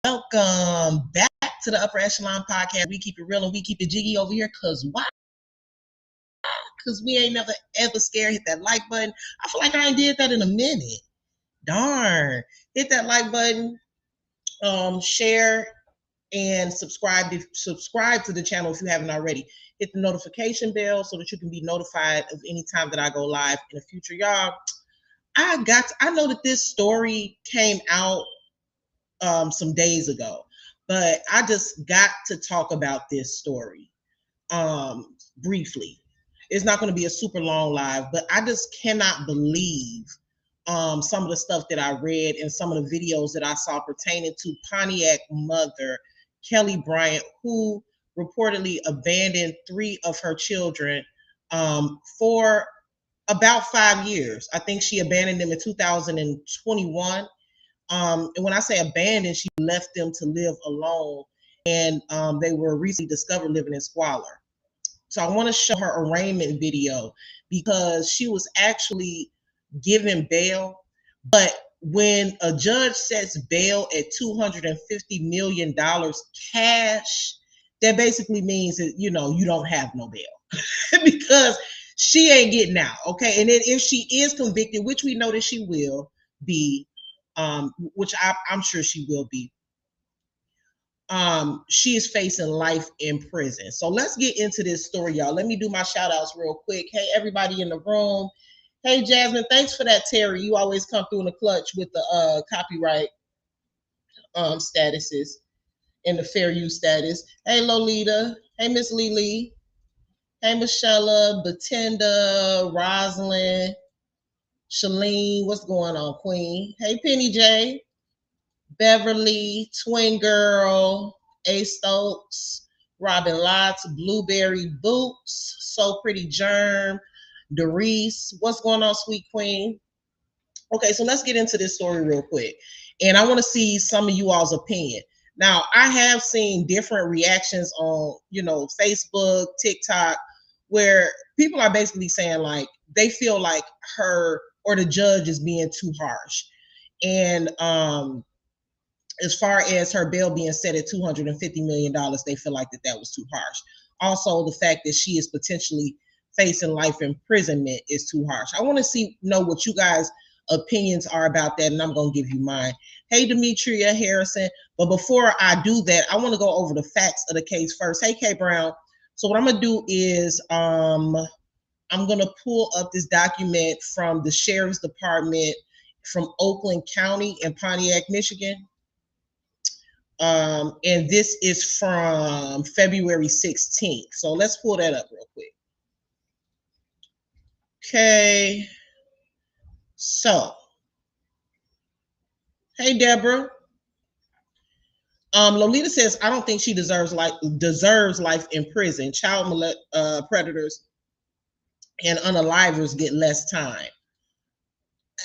Welcome back to the Upper Echelon Podcast. We keep it real and we keep it jiggy over here. Cause why? Cause we ain't never ever scared. Hit that like button. I feel like I ain't did that in a minute. Darn. Hit that like button. Share and subscribe to the channel if you haven't already. Hit the notification bell so that you can be notified of any time that I go live in the future. Y'all, I know that this story came out some days ago, but I just got to talk about this story briefly. It's not going to be a super long live, but I just cannot believe some of the stuff that I read and some of the videos that I saw pertaining to Pontiac mother Kelli Bryant, who reportedly abandoned 3 of her children for about 5 years. I think she abandoned them in 2021. And when I say abandoned, she left them to live alone, and they were recently discovered living in squalor. So I want to show her arraignment video because she was actually given bail, but when a judge sets bail at $250 million cash, that basically means that you don't have no bail because she ain't getting out. Okay, and then if she is convicted, which we know that she will be, which I'm sure she will be, she is facing life in prison. So let's get into this story, y'all. Let me do my shout outs real quick. Hey, everybody in the room. Hey, Jasmine, thanks for that, Terry. You always come through in the clutch with the copyright statuses and the fair use status. Hey, Lolita. Hey, Miss Lily. Hey, Michelle, Batenda, Rosalind, Shalene. What's going on, Queen? Hey, Penny J. Beverly, Twin Girl, A Stokes, Robin Lots, Blueberry Boots, So Pretty Germ, Doris. What's going on, Sweet Queen? Okay, so let's get into this story real quick. And I want to see some of you all's opinion. Now, I have seen different reactions on, Facebook, TikTok, where people are basically saying like they feel like her or the judge is being too harsh. And as far as her bail being set at $250 million, they feel like that was too harsh. Also, the fact that she is potentially facing life imprisonment is too harsh. I want to know what you guys' opinions are about that, and I'm going to give you mine. Hey, Demetria Harrison. But before I do that, I want to go over the facts of the case first. Hey, K Brown. So what I'm going to do is I'm going to pull up this document from the Sheriff's Department from Oakland County in Pontiac, Michigan. And this is from February 16th. So let's pull that up real quick. Okay. So, hey, Deborah. Lolita says, I don't think she deserves life in prison. Child predators and unalivers get less time.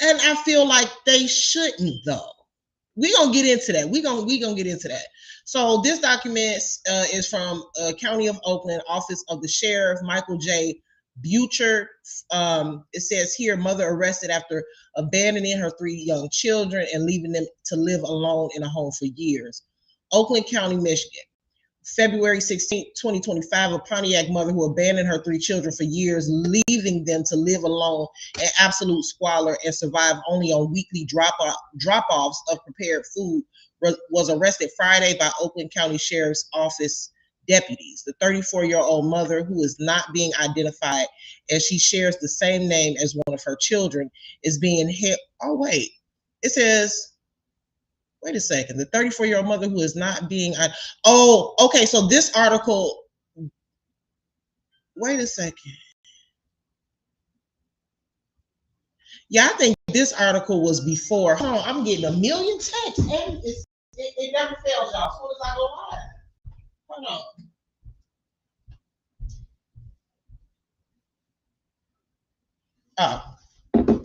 And I feel like they shouldn't, though. We're going to get into that. We're gonna get into that. So this document is from County of Oakland, Office of the Sheriff, Michael J. Butcher. It says here, mother arrested after abandoning her 3 young children and leaving them to live alone in a home for years. Oakland County, Michigan. February 16, 2025, a Pontiac mother who abandoned her 3 children for years, leaving them to live alone in absolute squalor and survive only on weekly drop-offs of prepared food, was arrested Friday by Oakland County Sheriff's Office deputies. The 34-year-old mother, who is not being identified as she shares the same name as one of her children, is being held. Oh, wait. It says... Wait a second. The 34-year-old mother who is not being... Oh, okay. So this article... Wait a second. Yeah, I think this article was before. Hold on. I'm getting a million texts. And it never fails, y'all. As soon as I go live. Hold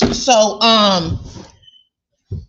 on. So,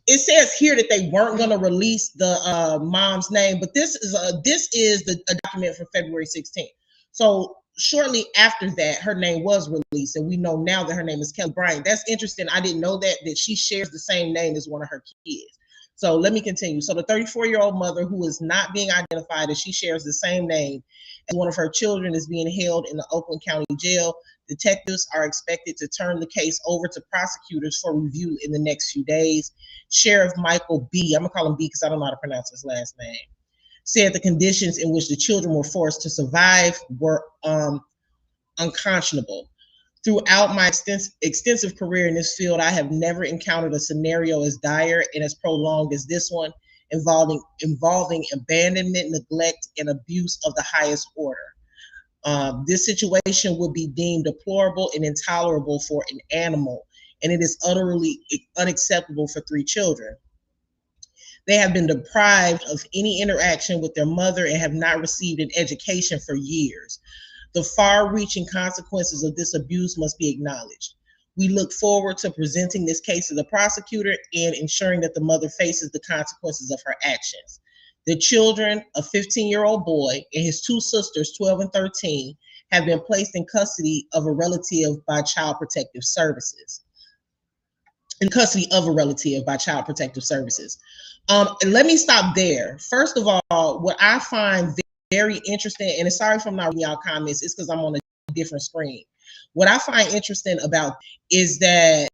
it says here that they weren't going to release the mom's name, but this is a document from February 16th. So shortly after that, her name was released, and we know now that her name is Kelli Bryant. That's interesting. I didn't know that she shares the same name as one of her kids. So let me continue. So the 34-year-old mother, who is not being identified, as she shares the same name as one of her children, is being held in the Oakland County Jail. Detectives are expected to turn the case over to prosecutors for review in the next few days. Sheriff Michael B., I'm going to call him B because I don't know how to pronounce his last name, said the conditions in which the children were forced to survive were unconscionable. Throughout my extensive career in this field, I have never encountered a scenario as dire and as prolonged as this one, involving abandonment, neglect, and abuse of the highest order. This situation would be deemed deplorable and intolerable for an animal, and it is utterly unacceptable for 3 children. They have been deprived of any interaction with their mother and have not received an education for years. The far-reaching consequences of this abuse must be acknowledged. We look forward to presenting this case to the prosecutor and ensuring that the mother faces the consequences of her actions. The children, a 15-year-old boy and his 2 sisters, 12 and 13, have been placed in custody of a relative by Child Protective Services. Let me stop there. First of all, what I find very interesting, and sorry if I'm not reading y'all comments, it's because I'm on a different screen. What I find interesting about is that,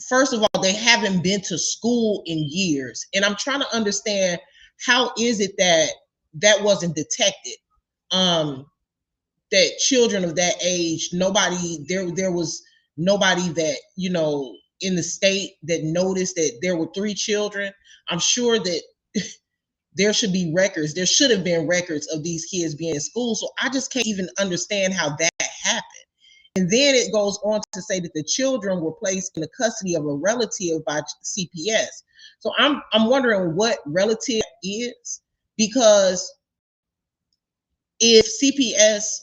first of all, they haven't been to school in years. And I'm trying to understand, how is it that that wasn't detected? That children of that age, there was nobody that, in the state that noticed that there were 3 children. I'm sure that there should be records. There should have been records of these kids being in school. So I just can't even understand how that happened. And then it goes on to say that the children were placed in the custody of a relative by CPS. So I'm wondering what relative is, because if CPS,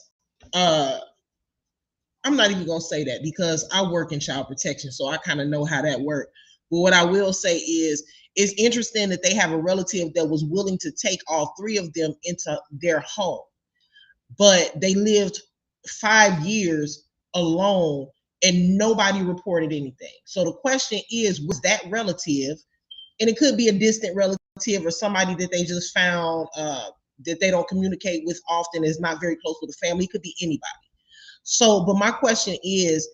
I'm not even going to say that because I work in child protection, so I kind of know how that works. But what I will say is, it's interesting that they have a relative that was willing to take all 3 of them into their home, but they lived 5 years alone and nobody reported anything. So the question is, was that relative, and it could be a distant relative or somebody that they just found that they don't communicate with often, is not very close with the family. It could be anybody. So, but my question is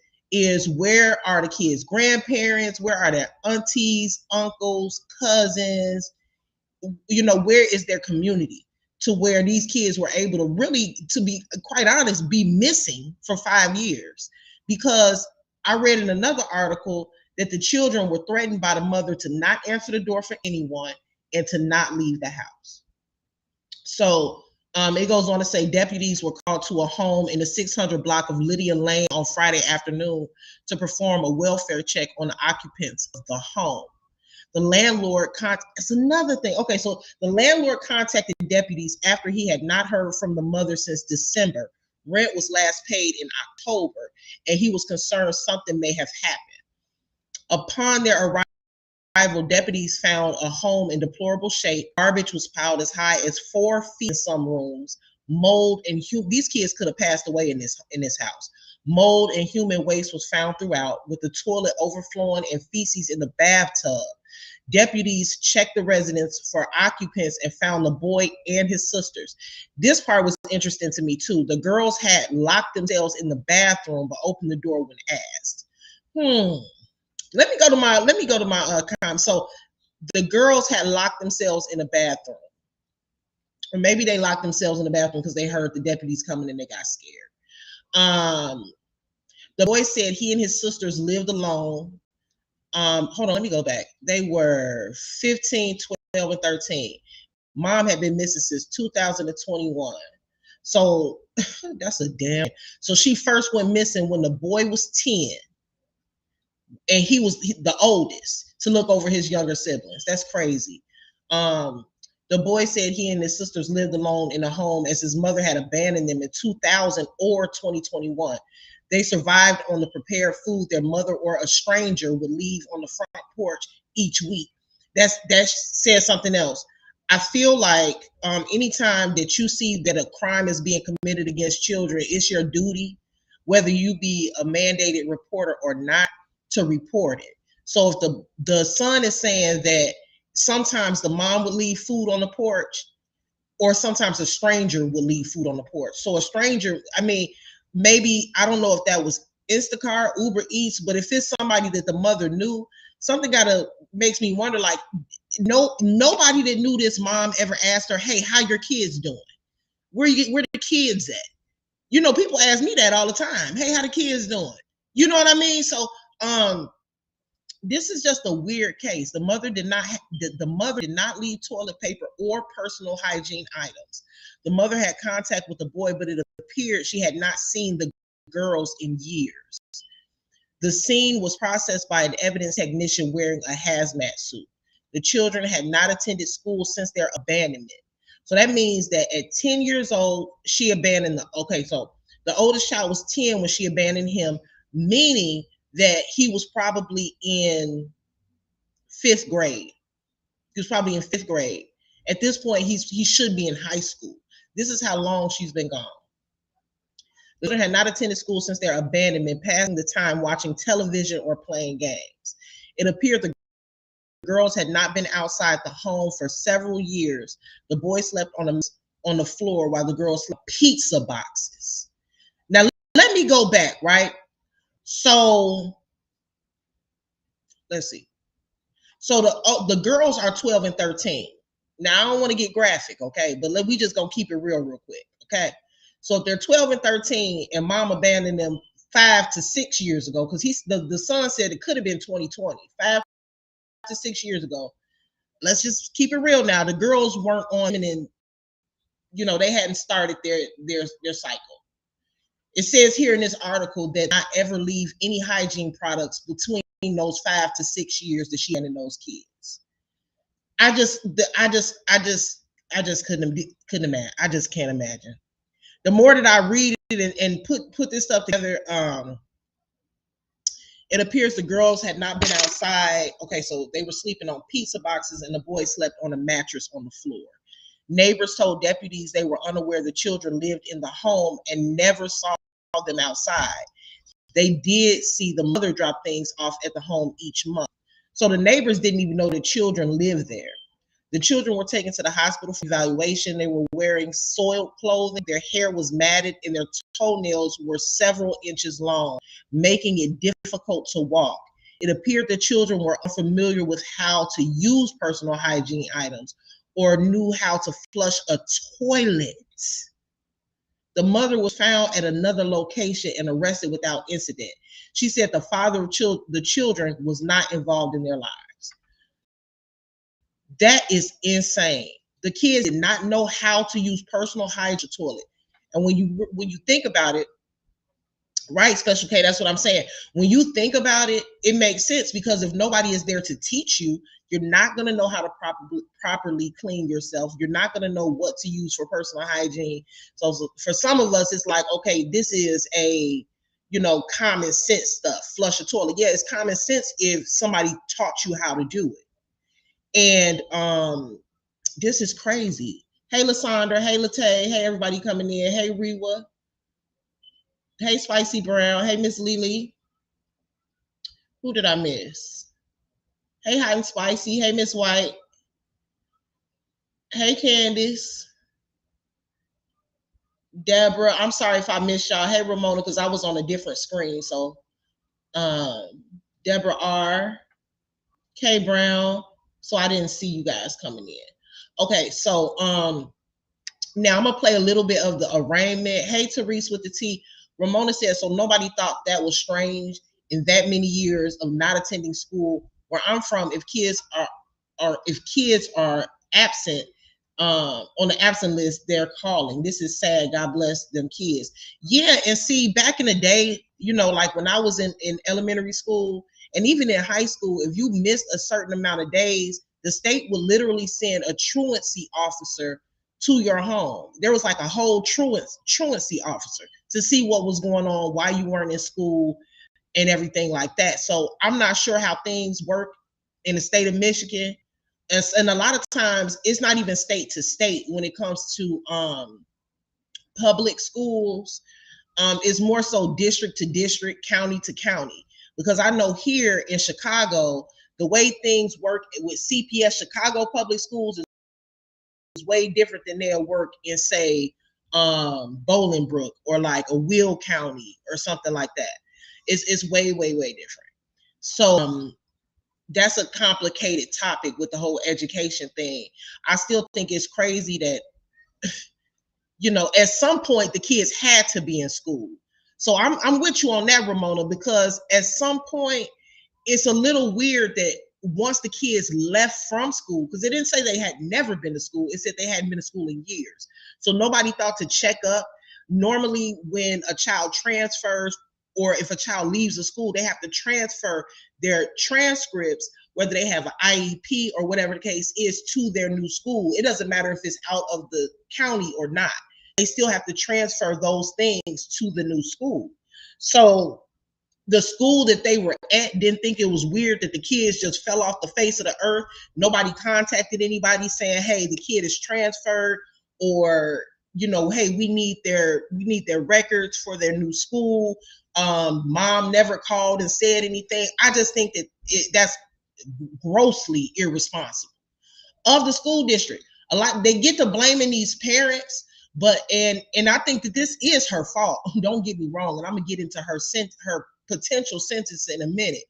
where are the kids' grandparents? Where are their aunties, uncles, cousins? Where is their community, to where these kids were able to really, to be quite honest, be missing for 5 years? Because I read in another article that the children were threatened by the mother to not answer the door for anyone and to not leave the house. So it goes on to say deputies were called to a home in the 600 block of Lydia Lane on Friday afternoon to perform a welfare check on the occupants of the home. The landlord, it's another thing. Okay, so the landlord contacted deputies after he had not heard from the mother since December. Rent was last paid in October, and he was concerned something may have happened. Upon their arrival, deputies found a home in deplorable shape. Garbage was piled as high as 4 feet in some rooms. Mold and these kids could have passed away in this house. Mold and human waste was found throughout, with the toilet overflowing and feces in the bathtub. Deputies checked the residence for occupants and found the boy and his sisters. This part was interesting to me too. The girls had locked themselves in the bathroom but opened the door when asked. Let me go to my comments. So the girls had locked themselves in the bathroom, or maybe they locked themselves in the bathroom because they heard the deputies coming and they got scared. The boy said he and his sisters lived alone. Hold on, let me go back. They were 15, 12, and 13. Mom had been missing since 2021. So that's a damn. So she first went missing when the boy was 10. And he was the oldest to look over his younger siblings. That's crazy. The boy said he and his sisters lived alone in a home as his mother had abandoned them in 2000 or 2021. They survived on the prepared food their mother or a stranger would leave on the front porch each week. That says something else. I feel like anytime that you see that a crime is being committed against children, it's your duty, whether you be a mandated reporter or not, to report it. So if the son is saying that sometimes the mom would leave food on the porch, or sometimes a stranger would leave food on the porch. So a stranger, I mean, maybe, I don't know if that was Instacart, Uber Eats, but if it's somebody that the mother knew, something gotta makes me wonder, like, nobody that knew this mom ever asked her, hey, how your kids doing? Where the kids at? You know, people ask me that all the time. Hey, how the kids doing? You know what I mean? So this is just a weird case. The mother did not leave toilet paper or personal hygiene items. The mother had contact with the boy, but it appeared she had not seen the girls in years. The scene was processed by an evidence technician wearing a hazmat suit. The children had not attended school since their abandonment. So that means that at 10 years old, she abandoned so the oldest child was 10 when she abandoned him, meaning that he was probably in 5th grade. He was probably in 5th grade. At this point, he should be in high school. This is how long she's been gone. The children had not attended school since their abandonment, passing the time watching television or playing games. It appeared the girls had not been outside the home for several years. The boy slept on the floor while the girls slept pizza boxes. Now, let me go back, right? So, let's see. So the girls are 12 and 13. Now, I don't want to get graphic, okay? But we just gonna keep it real quick, okay? So if they're 12 and 13 and mom abandoned them 5 to 6 years ago, because the son said it could have been 2020, 5 to 6 years ago. Let's just keep it real now. The girls weren't on, and they hadn't started their cycle. It says here in this article that not ever leave any hygiene products between those 5 to 6 years that she had in those kids. I just couldn't imagine. I just can't imagine. The more that I read it and put this stuff together, it appears the girls had not been outside. Okay, so they were sleeping on pizza boxes and the boy slept on a mattress on the floor. Neighbors told deputies they were unaware the children lived in the home and never saw them outside. They did see the mother drop things off at the home each month. So the neighbors didn't even know the children lived there. The children were taken to the hospital for evaluation. They were wearing soiled clothing. Their hair was matted and their toenails were several inches long, making it difficult to walk. It appeared the children were unfamiliar with how to use personal hygiene items or knew how to flush a toilet. The mother was found at another location and arrested without incident. She said the father of the children was not involved in their lives. That is insane. The kids did not know how to use personal hygiene toilet. And when you think about it, right, Special K, that's what I'm saying. When you think about it, it makes sense, because if nobody is there to teach you, you're not going to know how to properly clean yourself. You're not going to know what to use for personal hygiene. So for some of us, it's like, okay, this is a, common sense stuff. Flush a toilet. Yeah, it's common sense if somebody taught you how to do it. And this is crazy. Hey, Lysandra. Hey, Latay. Hey, everybody coming in. Hey, Rewa. Hey, Spicy Brown. Hey, Miss Lily. Who did I miss? Hey, Hot and Spicy. Hey, Miss White. Hey, Candice. Deborah. I'm sorry if I missed y'all. Hey, Ramona, because I was on a different screen. So, Deborah R. K Brown. So I didn't see you guys coming in. Okay, so now I'm gonna play a little bit of the arraignment. Hey, Therese with the T. Ramona said, so nobody thought that was strange in that many years of not attending school. Where I'm from, if kids are absent on the absent list, they're calling. This is sad. God bless them kids. Yeah, and see, back in the day, like when I was in elementary school and even in high school, if you missed a certain amount of days, the state would literally send a truancy officer to your home. There was like a whole truancy officer to see what was going on, why you weren't in school and everything like that. So I'm not sure how things work in the state of Michigan. And a lot of times it's not even state to state when it comes to public schools. It's more so district to district, county to county. Because I know here in Chicago, The way things work with CPS, Chicago Public Schools, is way different than they'll work in, say, Bolingbrook or like a Will County or something like that. It's way, way, way different. So that's a complicated topic with the whole education thing. I still think it's crazy that, you know, at some point the kids had to be in school. So I'm with you on that, Ramona, because at some point it's a little weird that once the kids left from school, because it didn't say they had never been to school, it said they hadn't been to school in years. So nobody thought to check up. Normally, when a child transfers or if a child leaves the school, they have to transfer their transcripts, whether they have an IEP or whatever the case is, to their new school. It doesn't matter if it's out of the county or not. They still have to transfer those things to the new school. So the school that they were at didn't think it was weird that the kids just fell off the face of the earth. Nobody contacted anybody saying, hey, the kid is transferred, or, you know, hey, we need their records for their new school. Mom never called and said anything. I just think that that's grossly irresponsible of the school district. A lot, they get to blaming these parents, but and I think that this is her fault. Don't get me wrong, and I'm gonna get into her potential sentence in a minute.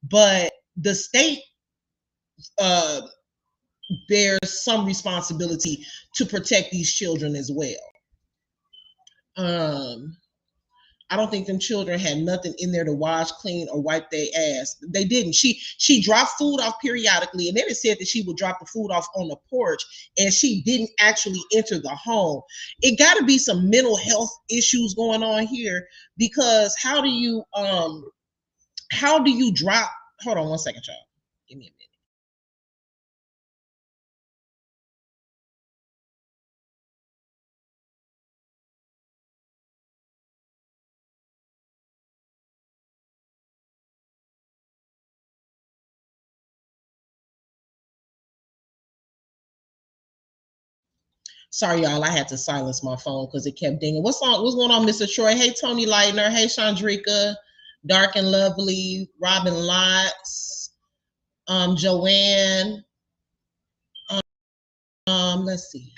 But the state bears some responsibility to protect these children as well. I don't think them children had nothing in there to wash, clean, or wipe their ass. They didn't. She dropped food off periodically, and then it said that she would drop the food off on the porch, and she didn't actually enter the home. It got to be some mental health issues going on here, because how do you drop? Hold on one second, y'all. Give me a minute. Sorry, y'all. I had to silence my phone because it kept dinging. What's going on, Mr. Troy? Hey, Tony Lightner. Hey, Chandrika. Dark and Lovely. Robin Lotz. Joanne. Let's see.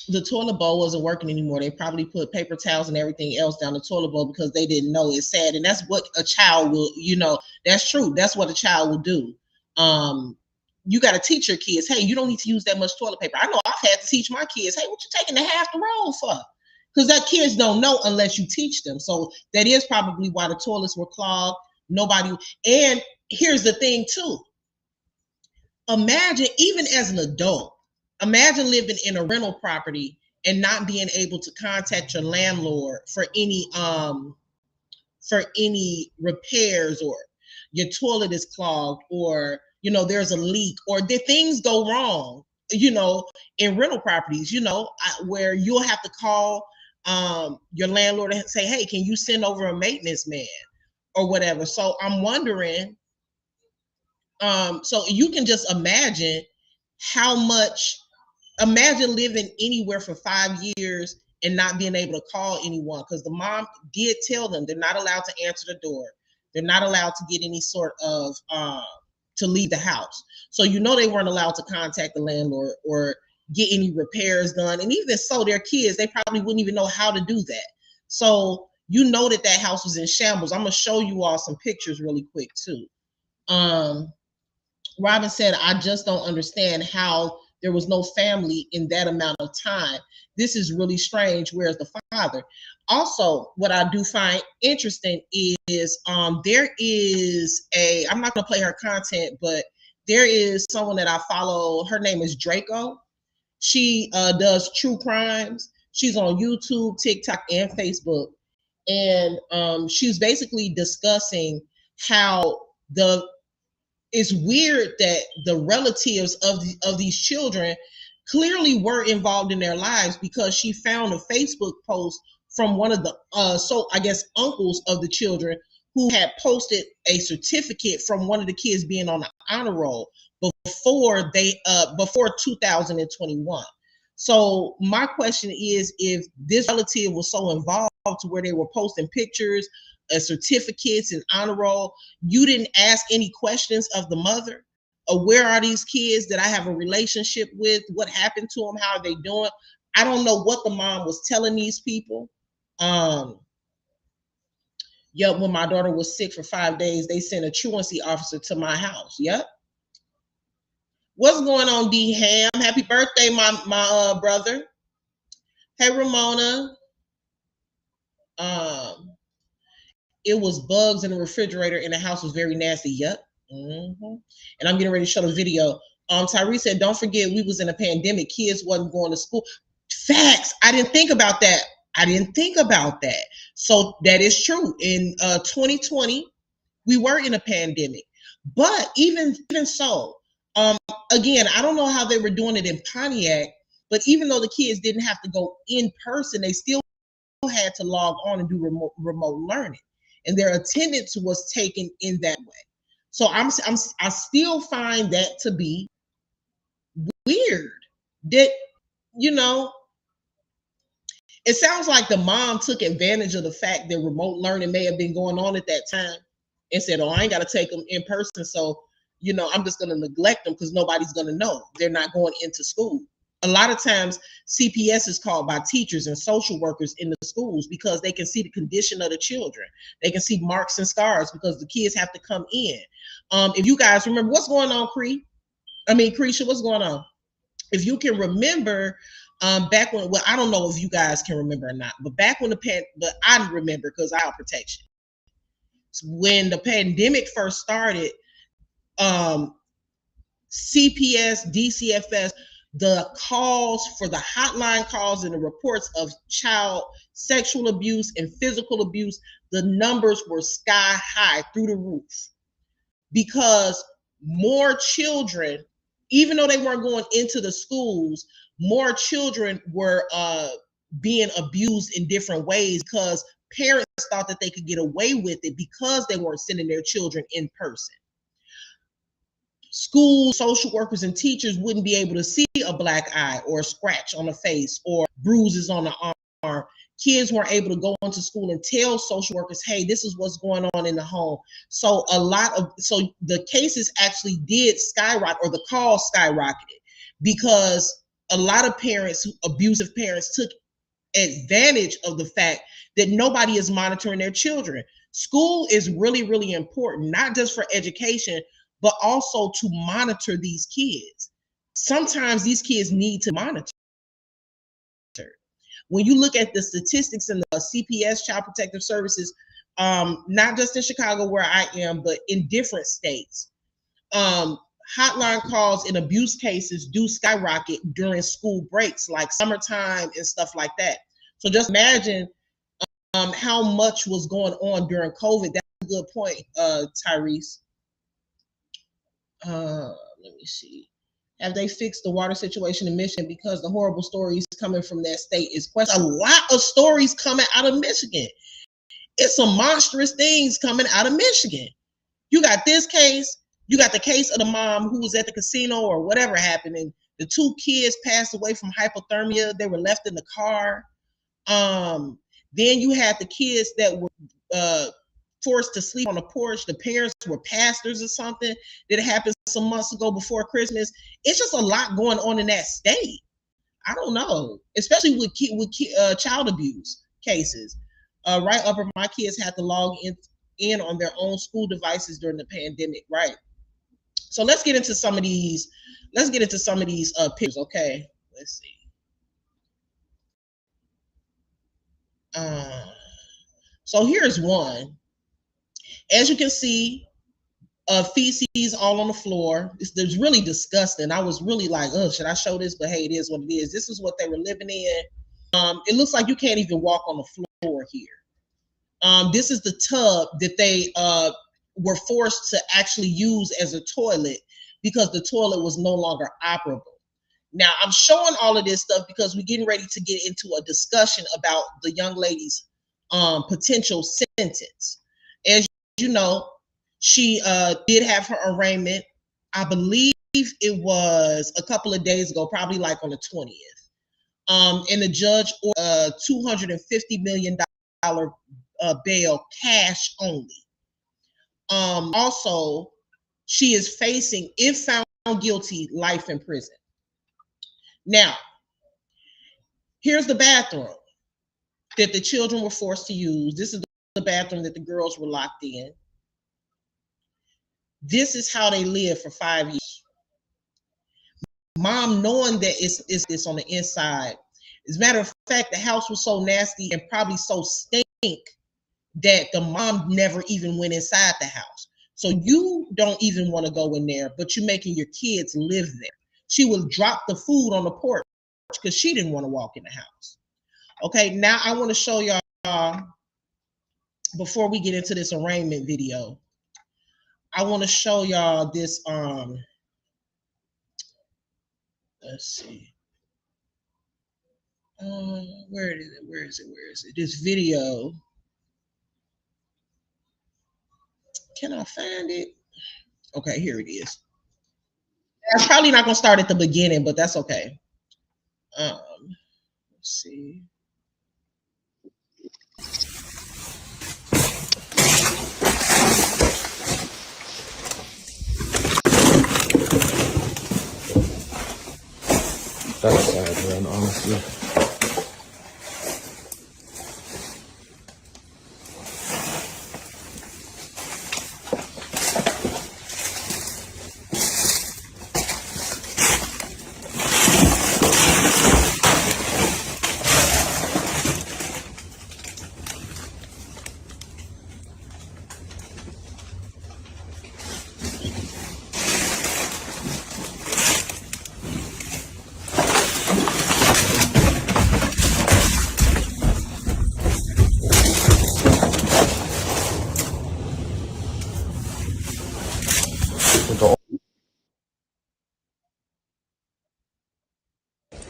The toilet bowl wasn't working anymore. They probably put paper towels and everything else down the toilet bowl because they didn't know. It's sad. And that's what a child will, that's true. That's what a child will do. You got to teach your kids, hey, you don't need to use that much toilet paper. I know I've had to teach my kids, hey, what you taking the half the roll for? Because that kids don't know unless you teach them. So that is probably why the toilets were clogged. Nobody. And here's the thing too. Imagine, even as an adult, imagine living in a rental property and not being able to contact your landlord for any repairs, or your toilet is clogged, or there's a leak, or did things go wrong, in rental properties, where you'll have to call your landlord and say, hey, can you send over a maintenance man or whatever. So I'm wondering, so you can just imagine imagine living anywhere for 5 years and not being able to call anyone, because the mom did tell them they're not allowed to answer the door. They're not allowed to get any sort of to leave the house. So they weren't allowed to contact the landlord or get any repairs done. And even so, their kids, they probably wouldn't even know how to do that. So that house was in shambles. I'm gonna show you all some pictures really quick too. Robin said, I just don't understand how there was no family in that amount of time. This is really strange. Where's the father? Also, what I do find interesting is there is I'm not going to play her content, but there is someone that I follow. Her name is Draco. She does true crimes. She's on YouTube, TikTok, and Facebook. And she's basically discussing how it's weird that the relatives of these children clearly were involved in their lives, because she found a Facebook post from one of the I guess uncles of the children, who had posted a certificate from one of the kids being on the honor roll before 2021. So my question is, if this relative was so involved, to where they were posting pictures, certificates, and honor roll. You didn't ask any questions of the mother. Where are these kids that I have a relationship with? What happened to them? How are they doing? I don't know what the mom was telling these people. Yep, when my daughter was sick for 5 days, they sent a truancy officer to my house. Yep. What's going on, D Ham? Happy birthday, my brother. Hey, Ramona. It was bugs in the refrigerator and the house was very nasty. Yep. And I'm getting ready to show the video. Tyree said, don't forget we was in a pandemic. Kids wasn't going to school. Facts. I didn't think about that. So that is true. In 2020, we were in a pandemic. But even so, again, I don't know how they were doing it in Pontiac, but even though the kids didn't have to go in person, they still had to log on and do remote learning. And their attendance was taken in that way. So I still find that to be weird. That, it sounds like the mom took advantage of the fact that remote learning may have been going on at that time and said, oh, I ain't got to take them in person. So, I'm just going to neglect them because nobody's going to know. They're not going into school. A lot of times CPS is called by teachers and social workers in the schools because they can see the condition of the children. They can see marks and scars because the kids have to come in. If you guys remember, what's going on, Creisha, what's going on? If you can remember, back when, well, I don't know if you guys can remember or not, but back when but I remember because I have protection. When the pandemic first started, CPS, DCFS, the calls for the hotline calls and the reports of child sexual abuse and physical abuse, the numbers were sky high through the roof because more children, even though they weren't going into the schools, more children were being abused in different ways because parents thought that they could get away with it because they weren't sending their children in person. School social workers and teachers wouldn't be able to see a black eye or a scratch on the face or bruises on the arm. Kids weren't able to go into school and tell social workers, hey, this is what's going on in the home. So the cases actually did skyrocket, or the calls skyrocketed, because a lot of parents, abusive parents, took advantage of the fact that nobody is monitoring their children. School is really, really important, not just for education, but also to monitor these kids. Sometimes these kids need to monitor. When you look at the statistics in the CPS, Child Protective Services, not just in Chicago where I am, but in different states, hotline calls and abuse cases do skyrocket during school breaks, like summertime and stuff like that. So just imagine how much was going on during COVID. That's a good point, Tyrese. Let me see. Have they fixed the water situation in Michigan? Because the horrible stories coming from that state is a lot of stories coming out of Michigan. It's some monstrous things coming out of Michigan. You got this case. You got the case of the mom who was at the casino or whatever happened, and the 2 kids passed away from hypothermia. They were left in the car. Then you had the kids that were forced to sleep on the porch. The parents were pastors or something that happened some months ago before Christmas. It's just a lot going on in that state. I don't know, especially with child abuse cases. Right, Upper, my kids had to log in on their own school devices during the pandemic. Right. So let's get into some of these. Pictures. Okay. Let's see. So here's one. As you can see, feces all on the floor. It's really disgusting. I was really like, oh, should I show this? But hey, it is what it is. This is what they were living in. It looks like you can't even walk on the floor here. This is the tub that they were forced to actually use as a toilet because the toilet was no longer operable. Now, I'm showing all of this stuff because we're getting ready to get into a discussion about the young lady's potential sentence. As you know, she did have her arraignment. I believe it was a couple of days ago, probably like on the 20th. And the judge ordered a $250 million bail, cash only. Also, she is facing, if found guilty, life in prison. Now, here's the bathroom that the children were forced to use. This is the bathroom that the girls were locked in. This is how they lived for 5 years. Mom, knowing that it's on the inside. As a matter of fact, the house was so nasty and probably so stink that the mom never even went inside the house. So you don't even want to go in there, but you're making your kids live there. She would drop the food on the porch because she didn't want to walk in the house. Okay, now I want to show y'all, before we get into this arraignment video, I want to show y'all this, let's see. Where is it? Where is it? This video. Can I find it? Okay, here it is. I'm probably not gonna start at the beginning, but that's okay. Let's see. That's sad, man, honestly.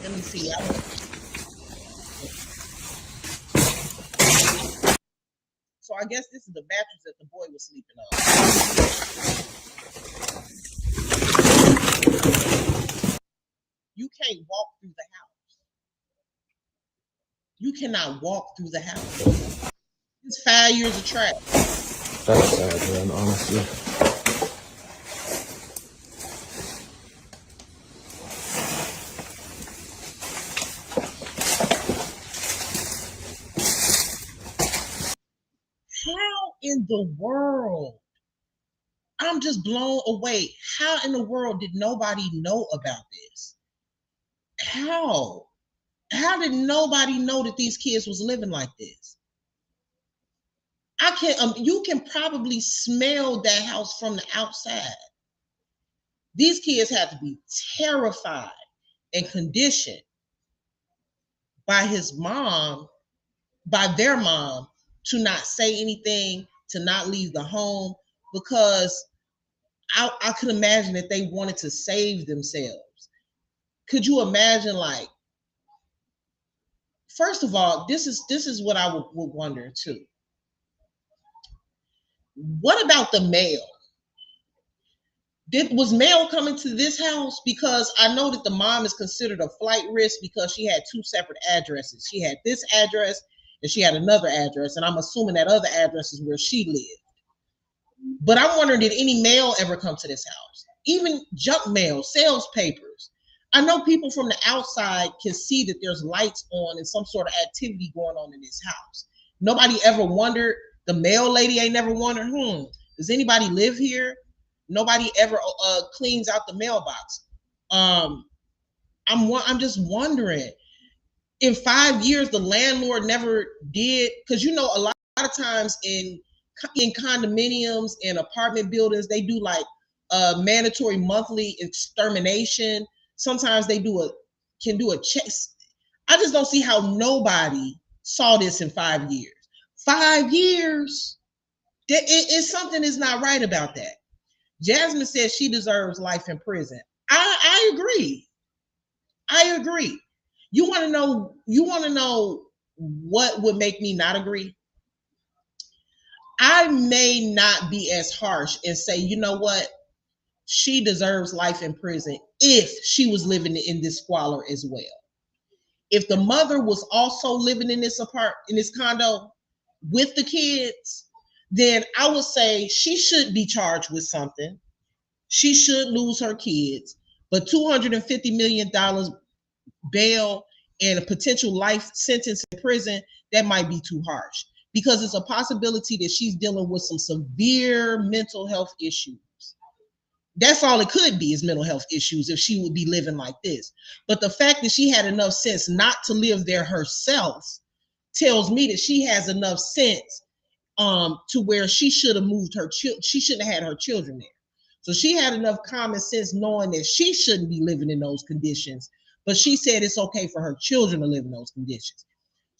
Let me see. So I guess this is the mattress that the boy was sleeping on. You can't walk through the house. You cannot walk through the house. It's 5 years of trash. That's sad, man, honestly. How in the world? I'm just blown away. How in the world did nobody know about this? How? How did nobody know that these kids was living like this? I can't. You can probably smell that house from the outside. These kids had to be terrified and conditioned by his mom, by their mom, to not say anything, to not leave the home, because I could imagine that they wanted to save themselves. Could you imagine, like, first of all, this is what I would wonder too. What about the mail? Was mail coming to this house? Because I know that the mom is considered a flight risk because she had two separate addresses. She had this address and she had another address, and I'm assuming that other address is where she lived. But I'm wondering, did any mail ever come to this house? Even junk mail, sales papers. I know people from the outside can see that there's lights on and some sort of activity going on in this house. Nobody ever wondered, the mail lady ain't never wondered, does anybody live here? Nobody ever cleans out the mailbox. I'm just wondering, in 5 years, the landlord never did, because you know, a lot of times in condominiums and apartment buildings, they do like mandatory monthly extermination. Sometimes they can do a check. I just don't see how nobody saw this in 5 years. 5 years. Something is not right about that. Jasmine says she deserves life in prison. I agree. I agree. You want to know what would make me not agree? I may not be as harsh and say, you know what? She deserves life in prison if she was living in this squalor as well. If the mother was also living in this condo, with the kids, then I would say she should be charged with something. She should lose her kids, but $250 million bail and a potential life sentence in prison, that might be too harsh, because it's a possibility that she's dealing with some severe mental health issues. That's all it could be, is mental health issues, if she would be living like this. But the fact that she had enough sense not to live there herself tells me that she has enough sense to where she should have moved her she shouldn't have had her children there. So she had enough common sense knowing that she shouldn't be living in those conditions, but she said it's okay for her children to live in those conditions.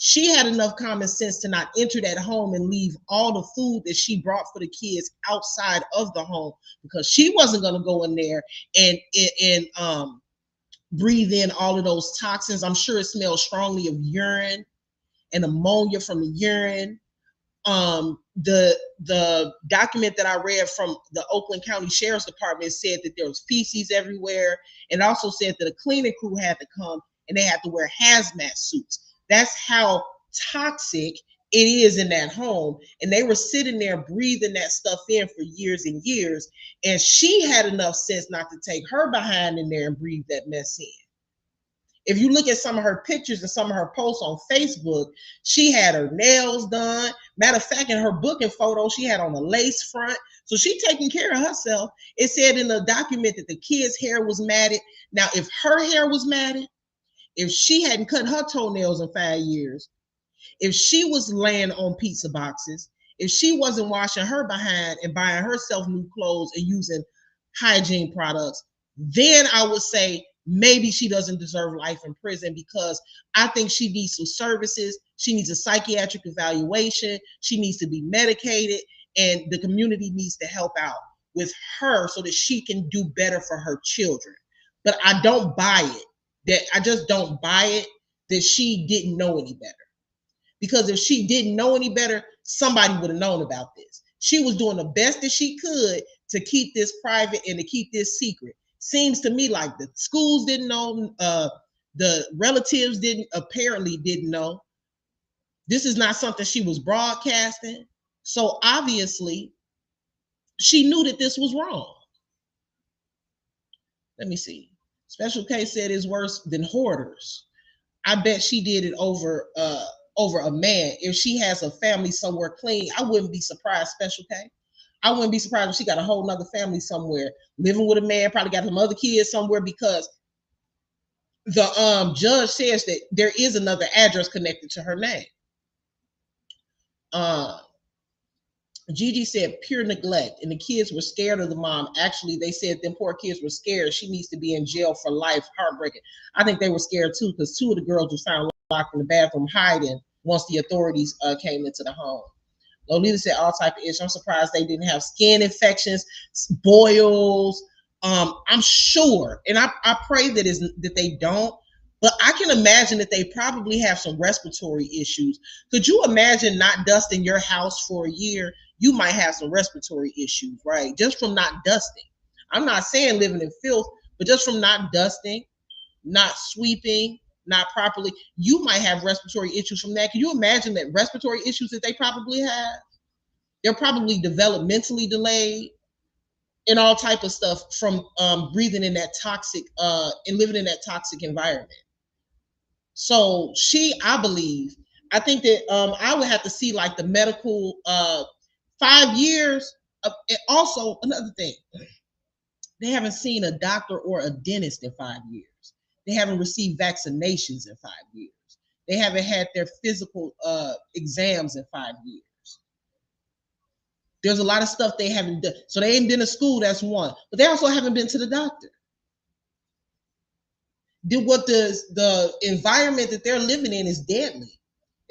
She had enough common sense to not enter that home and leave all the food that she brought for the kids outside of the home, because she wasn't going to go in there and breathe in all of those toxins. I'm sure it smells strongly of urine and ammonia from the urine. The document that I read from the Oakland County Sheriff's Department said that there was feces everywhere, and also said that a cleaning crew had to come and they had to wear hazmat suits. That's how toxic it is in that home. And they were sitting there breathing that stuff in for years and years. And she had enough sense not to take her behind in there and breathe that mess in. If you look at some of her pictures and some of her posts on Facebook, she had her nails done. Matter of fact, in her booking photo, she had on a lace front. So she taking care of herself. It said in the document that the kid's hair was matted. Now, if her hair was matted, if she hadn't cut her toenails in 5 years, if she was laying on pizza boxes, if she wasn't washing her behind and buying herself new clothes and using hygiene products, then I would say maybe she doesn't deserve life in prison, because I think she needs some services. She needs a psychiatric evaluation. She needs to be medicated, and the community needs to help out with her so that she can do better for her children. But I don't buy it. I just don't buy it that she didn't know any better. Because if she didn't know any better, somebody would have known about this. She was doing the best that she could to keep this private and to keep this secret. Seems to me like the schools didn't know, the relatives apparently didn't know. This is not something she was broadcasting. So obviously, she knew that this was wrong. Let me see. Special K said it's worse than hoarders. I bet she did it over a man. If she has a family somewhere clean, I wouldn't be surprised, Special K. I wouldn't be surprised if she got a whole nother family somewhere, living with a man, probably got some other kids somewhere, because the judge says that there is another address connected to her name. Gigi said pure neglect, and the kids were scared of the mom. Actually, they said them poor kids were scared. She needs to be in jail for life. Heartbreaking. I think they were scared too, because 2 of the girls were found locked in the bathroom hiding once the authorities came into the home. Lolita said all type of issues. I'm surprised they didn't have skin infections, boils. I'm sure, and I pray that they don't. But I can imagine that they probably have some respiratory issues. Could you imagine not dusting your house for a year? You might have some respiratory issues, right? Just from not dusting. I'm not saying living in filth, but just from not dusting, not sweeping, not properly, you might have respiratory issues from that. Can you imagine that respiratory issues that they probably have? They're probably developmentally delayed and all type of stuff from breathing in that toxic and living in that toxic environment. So I believe, I think that I would have to see like the medical 5 years. And also another thing, they haven't seen a doctor or a dentist in 5 years. They haven't received vaccinations in 5 years. They haven't had their physical exams in 5 years. There's a lot of stuff they haven't done. So they ain't been to school, that's one. But they also haven't been to the doctor. What the environment that they're living in is deadly,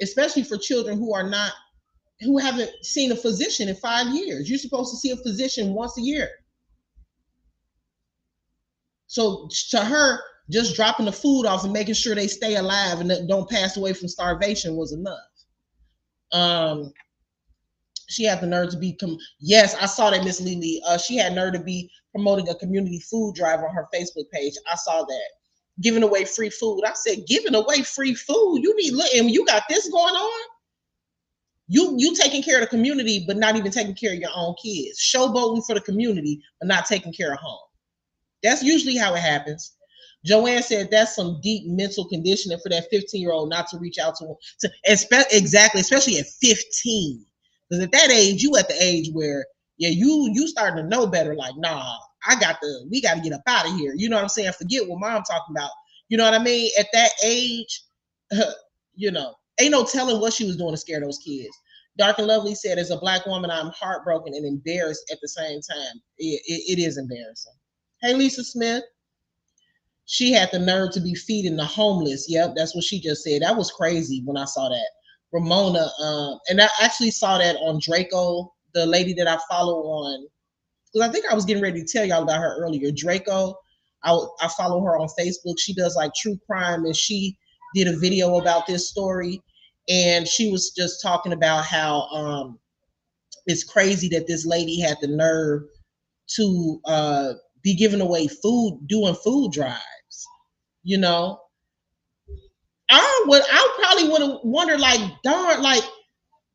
especially for children who haven't seen a physician in 5 years. You're supposed to see a physician once a year. So to her, just dropping the food off and making sure they stay alive and don't pass away from starvation was enough. She had the nerve to be, yes, I saw that, Miss Lily. She had nerve to be promoting a community food drive on her Facebook page. I saw that. Giving away free food. I said, giving away free food? You need, and you got this going on? You taking care of the community, but not even taking care of your own kids. Showboating for the community, but not taking care of home. That's usually how it happens. Joanne said that's some deep mental conditioning for that 15-year-old not to reach out to exactly, especially at 15. Because at that age, you at the age where yeah, you starting to know better. Like, nah, we got to get up out of here. You know what I'm saying? Forget what mom talking about. You know what I mean? At that age, you know, ain't no telling what she was doing to scare those kids. Dark and Lovely said, as a black woman, I'm heartbroken and embarrassed at the same time. It is embarrassing. Hey, Lisa Smith. She had the nerve to be feeding the homeless. Yep, that's what she just said. That was crazy when I saw that. Ramona, and I actually saw that on Draco, the lady that I follow on, because I think I was getting ready to tell y'all about her earlier. Draco, I follow her on Facebook. She does like true crime, and she did a video about this story, and she was just talking about how it's crazy that this lady had the nerve to be giving away food, doing food drives. You know, I probably would have wondered, like, darn, like,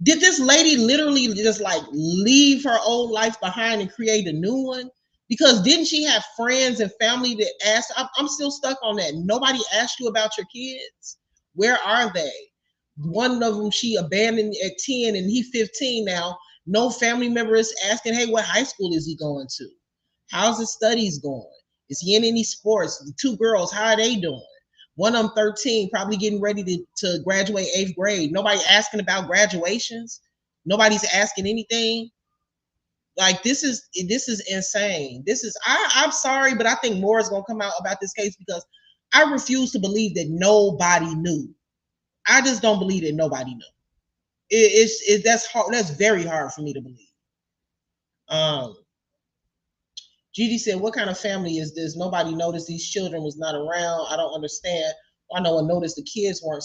did this lady literally just like leave her old life behind and create a new one? Because didn't she have friends and family that asked? I'm still stuck on that. Nobody asked you about your kids. Where are they? One of them she abandoned at 10 and he 15 now. No family member is asking, hey, what high school is he going to? How's his studies going? Is he in any sports? The two girls, how are they doing? One of them 13, probably getting ready to graduate 8th grade. Nobody asking about graduations. Nobody's asking anything. Like, this is insane. I'm sorry, but I think more is gonna come out about this case because I refuse to believe that nobody knew. I just don't believe that nobody knew. That's hard. That's very hard for me to believe. Um, Gigi said, what kind of family is this? Nobody noticed these children was not around. I don't understand. Why no one noticed the kids weren't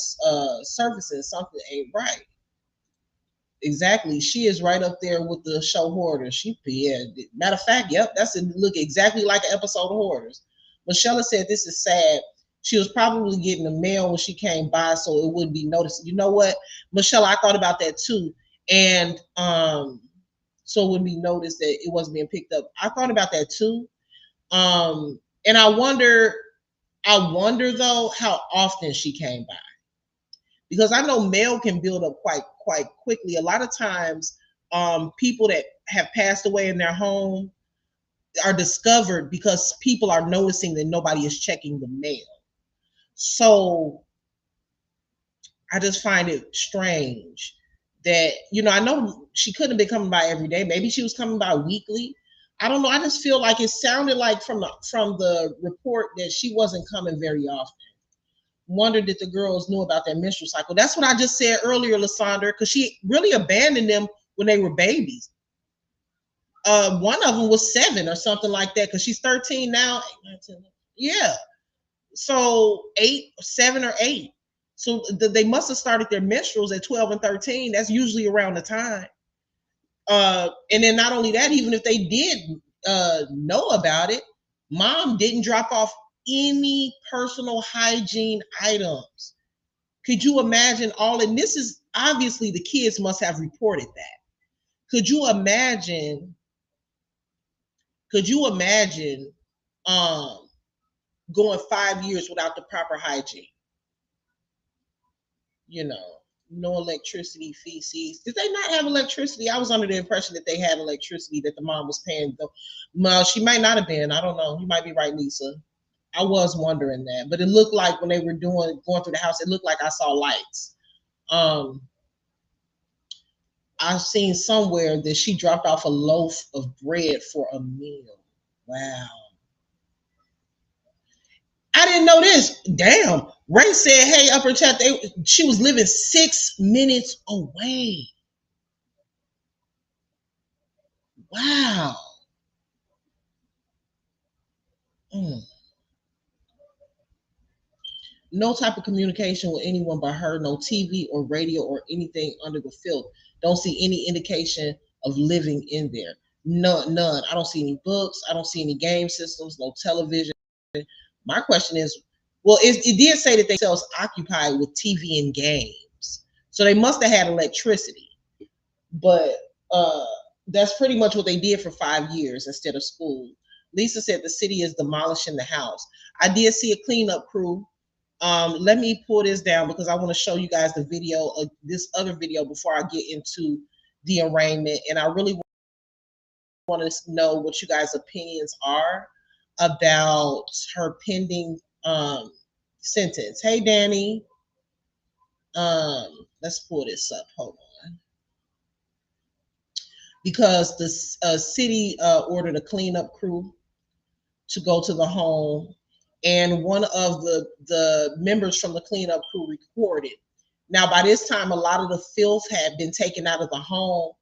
servicing. Something ain't right. Exactly. She is right up there with the show Hoarders. Yeah. Matter of fact, yep, that's a look exactly like an episode of Hoarders. Michelle said, this is sad. She was probably getting the mail when she came by, so it wouldn't be noticed. You know what, Michelle, I thought about that too. And so it wouldn't be noticed that it wasn't being picked up. I thought about that too. And I wonder though how often she came by. Because I know mail can build up quite quickly. A lot of times, people that have passed away in their home are discovered because people are noticing that nobody is checking the mail. So I just find it strange that, I know she couldn't have been coming by every day. Maybe she was coming by weekly. I don't know. I just feel like it sounded like from the report that she wasn't coming very often. Wondered if the girls knew about that menstrual cycle. That's what I just said earlier, Lysandra, because she really abandoned them when they were babies. One of them was 7 or something like that, because she's 13 now. Yeah. So 8, 7 or 8. So they must have started their menstruals at 12 and 13. That's usually around the time. And then not only that, even if they did know about it, mom didn't drop off any personal hygiene items. Could you imagine all? And this is obviously the kids must have reported that. Could you imagine? Um, going 5 years without the proper hygiene? No electricity, feces. Did they not have electricity? I was under the impression that they had electricity, that the mom was paying. Well, she might not have been. I don't know. You might be right, Lisa. I was wondering that, but it looked like when they were going through the house, it looked like I saw lights. I've seen somewhere that she dropped off a loaf of bread for a meal. Wow. I didn't know this. Damn. Ray said, hey, upper chat, she was living 6 minutes away. Wow. Mm. No type of communication with anyone but her, no TV or radio or anything under the filth. Don't see any indication of living in there. None. I don't see any books. I don't see any game systems, no television. My question is, well, it did say that they themselves occupied with TV and games. So they must have had electricity. But that's pretty much what they did for 5 years instead of school. Lisa said the city is demolishing the house. I did see a cleanup crew. Let me pull this down because I want to show you guys the video of this other video before I get into the arraignment. And I really want to know what you guys' opinions are about her pending sentence. Hey, Danny. Let's pull this up. Hold on. Because the city ordered a cleanup crew to go to the home, and one of the members from the cleanup crew recorded. Now, by this time, a lot of the filth had been taken out of the home.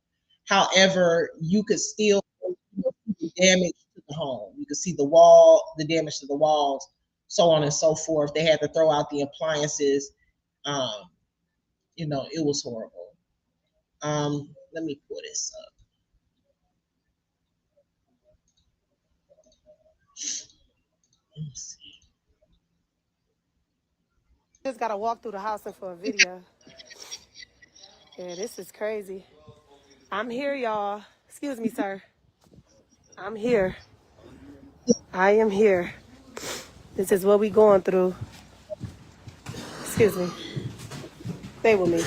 However, you could still see the damage to the home. You could see the wall, the damage to the walls, so on and so forth. They had to throw out the appliances. Um, it was horrible. Let me pull this up. Let me see. Just gotta walk through the house and for a video. Yeah, this is crazy. I'm here, y'all. Excuse me, sir. I'm here. I am here. This is what we going through. Excuse me. Stay with me.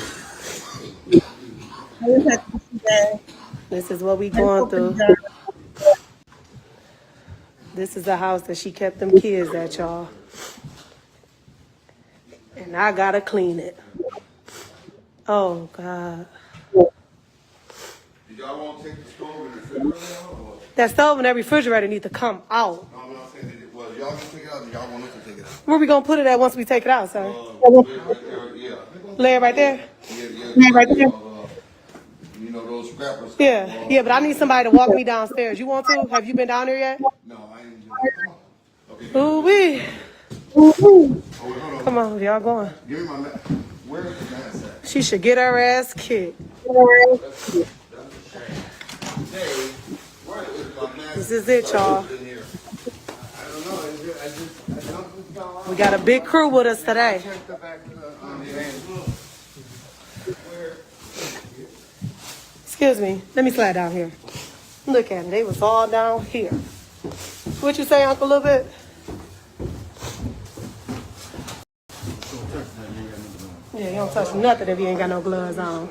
This is what we going through. This is the house that she kept them kids at, y'all. And I gotta clean it. Oh, God. Did y'all want to take the stove and the refrigerator out? That stove and that refrigerator need to come out. No, I'm not saying that. Well, y'all gonna take it out, and y'all want us to take it out. Where we gonna put it at once we take it out, sir? Yeah. Lay it right there? Yeah, right there. You know those scrappers. Yeah, but I need somebody to walk me downstairs. You want to? Have you been down there yet? No, I ain't doing that. Come on. Okay. Ooh-wee. Oh, wait, hold on. Come on, y'all going. Give me my mask. Where is the mask at? She should get her ass kicked. This is it, y'all. We got a big crew with us today. Excuse me. Let me slide down here. Look at them. They was all down here. What you say, Uncle, a little bit? Yeah, you don't touch nothing if you ain't got no gloves on.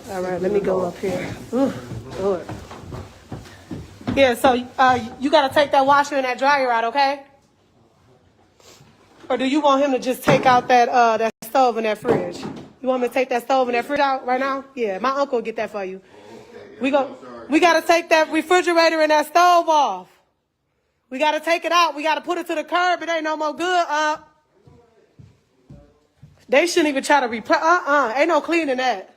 All right, let me go up here. Ooh, Lord. Yeah, so you got to take that washer and that dryer out, okay? Or do you want him to just take out that stove and that fridge? You want me to take that stove and that fridge out right now? Yeah, my uncle will get that for you. We got to take that refrigerator and that stove off. We got to take it out. We got to put it to the curb. It ain't no more good. They shouldn't even try to replace. Ain't no cleaning that.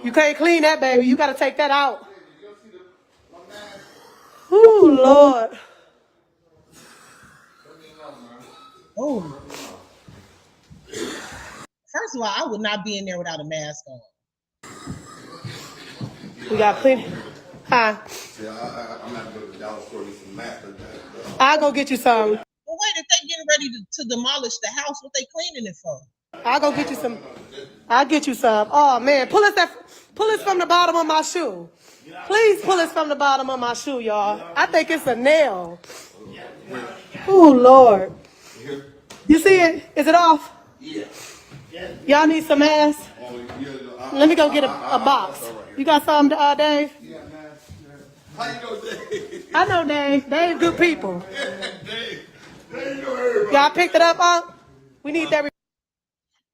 You can't clean that, baby. You got to take that out. Ooh, Lord. Oh. First of all, I would not be in there without a mask on. We got plenty. Huh? Yeah, I'm not going to go to the dollar store and get some masks. I'll go get you some. Well, wait, if they getting ready to demolish the house, what they cleaning it for? I'll go get you some. I'll get you some. Oh, man. Pull us from the bottom of my shoe. Please pull us from the bottom of my shoe, y'all. I think it's a nail. Oh, Lord. You see it? Is it off? Yeah. Y'all need some masks? Let me go get a box. You got some, Dave? Yeah, man. How you know Dave? I know Dave. Dave, good people. Dave, you know everybody. Y'all picked it up, huh? We need that.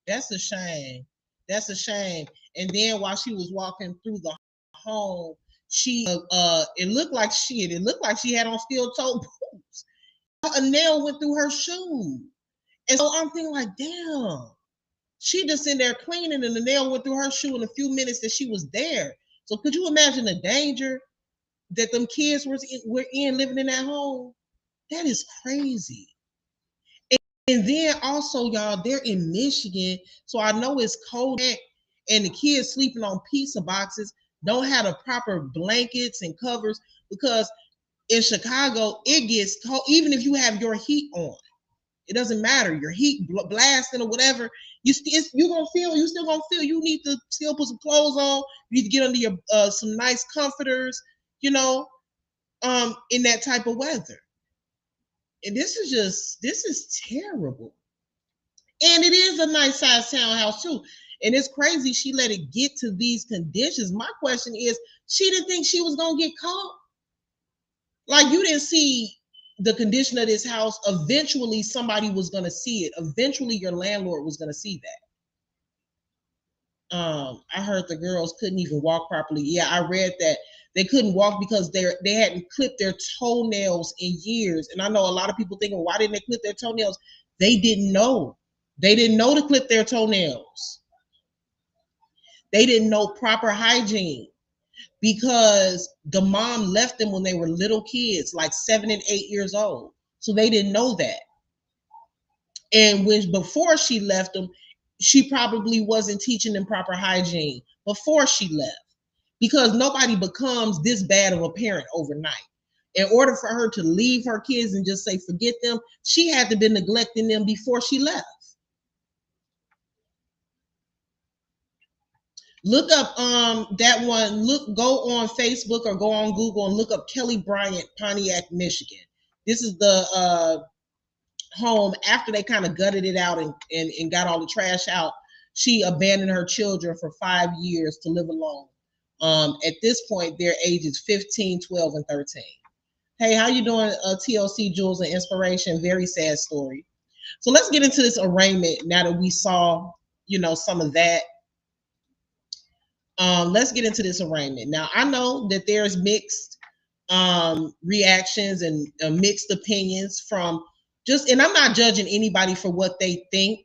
That's a shame. That's a shame. And then while she was walking through the home, she it looked like she had on steel-toed boots. A nail went through her shoe. And so I'm thinking like, damn. She just in there cleaning and the nail went through her shoe in a few minutes that she was there. So could you imagine the danger that them kids were in living in that home? That is crazy. And then also, y'all, they're in Michigan, so I know it's cold and the kids sleeping on pizza boxes, don't have the proper blankets and covers, because in Chicago, it gets cold, even if you have your heat on. It doesn't matter, your heat blasting or whatever, You gonna feel. You still gonna feel. You need to still put some clothes on. You need to get under your some nice comforters. You know, in that type of weather. And this is terrible. And it is a nice size townhouse too. And it's crazy she let it get to these conditions. My question is, she didn't think she was gonna get caught. Like, you didn't see the condition of this house. Eventually somebody was gonna see it. Eventually your landlord was gonna see that. I heard the girls couldn't even walk properly. Yeah, I read that they couldn't walk because they hadn't clipped their toenails in years. And I know a lot of people thinking, why didn't they clip their toenails? They didn't know. They didn't know to clip their toenails. They didn't know proper hygiene because the mom left them when they were little kids, like 7 and 8 years old. So they didn't know that. And before she left them, she probably wasn't teaching them proper hygiene before she left, because nobody becomes this bad of a parent overnight. In order for her to leave her kids and just say, forget them, she had to be neglecting them before she left. Look up that one. Go on Facebook or go on Google and look up Kelli Bryant, Pontiac, Michigan. This is the home after they kind of gutted it out and got all the trash out. She abandoned her children for 5 years to live alone. At this point, their ages 15, 12, and 13. Hey, how you doing, TLC Jewels and Inspiration? Very sad story. So let's get into this arraignment now that we saw, some of that. Let's get into this arraignment. Now, I know that there's mixed reactions and mixed opinions from and I'm not judging anybody for what they think.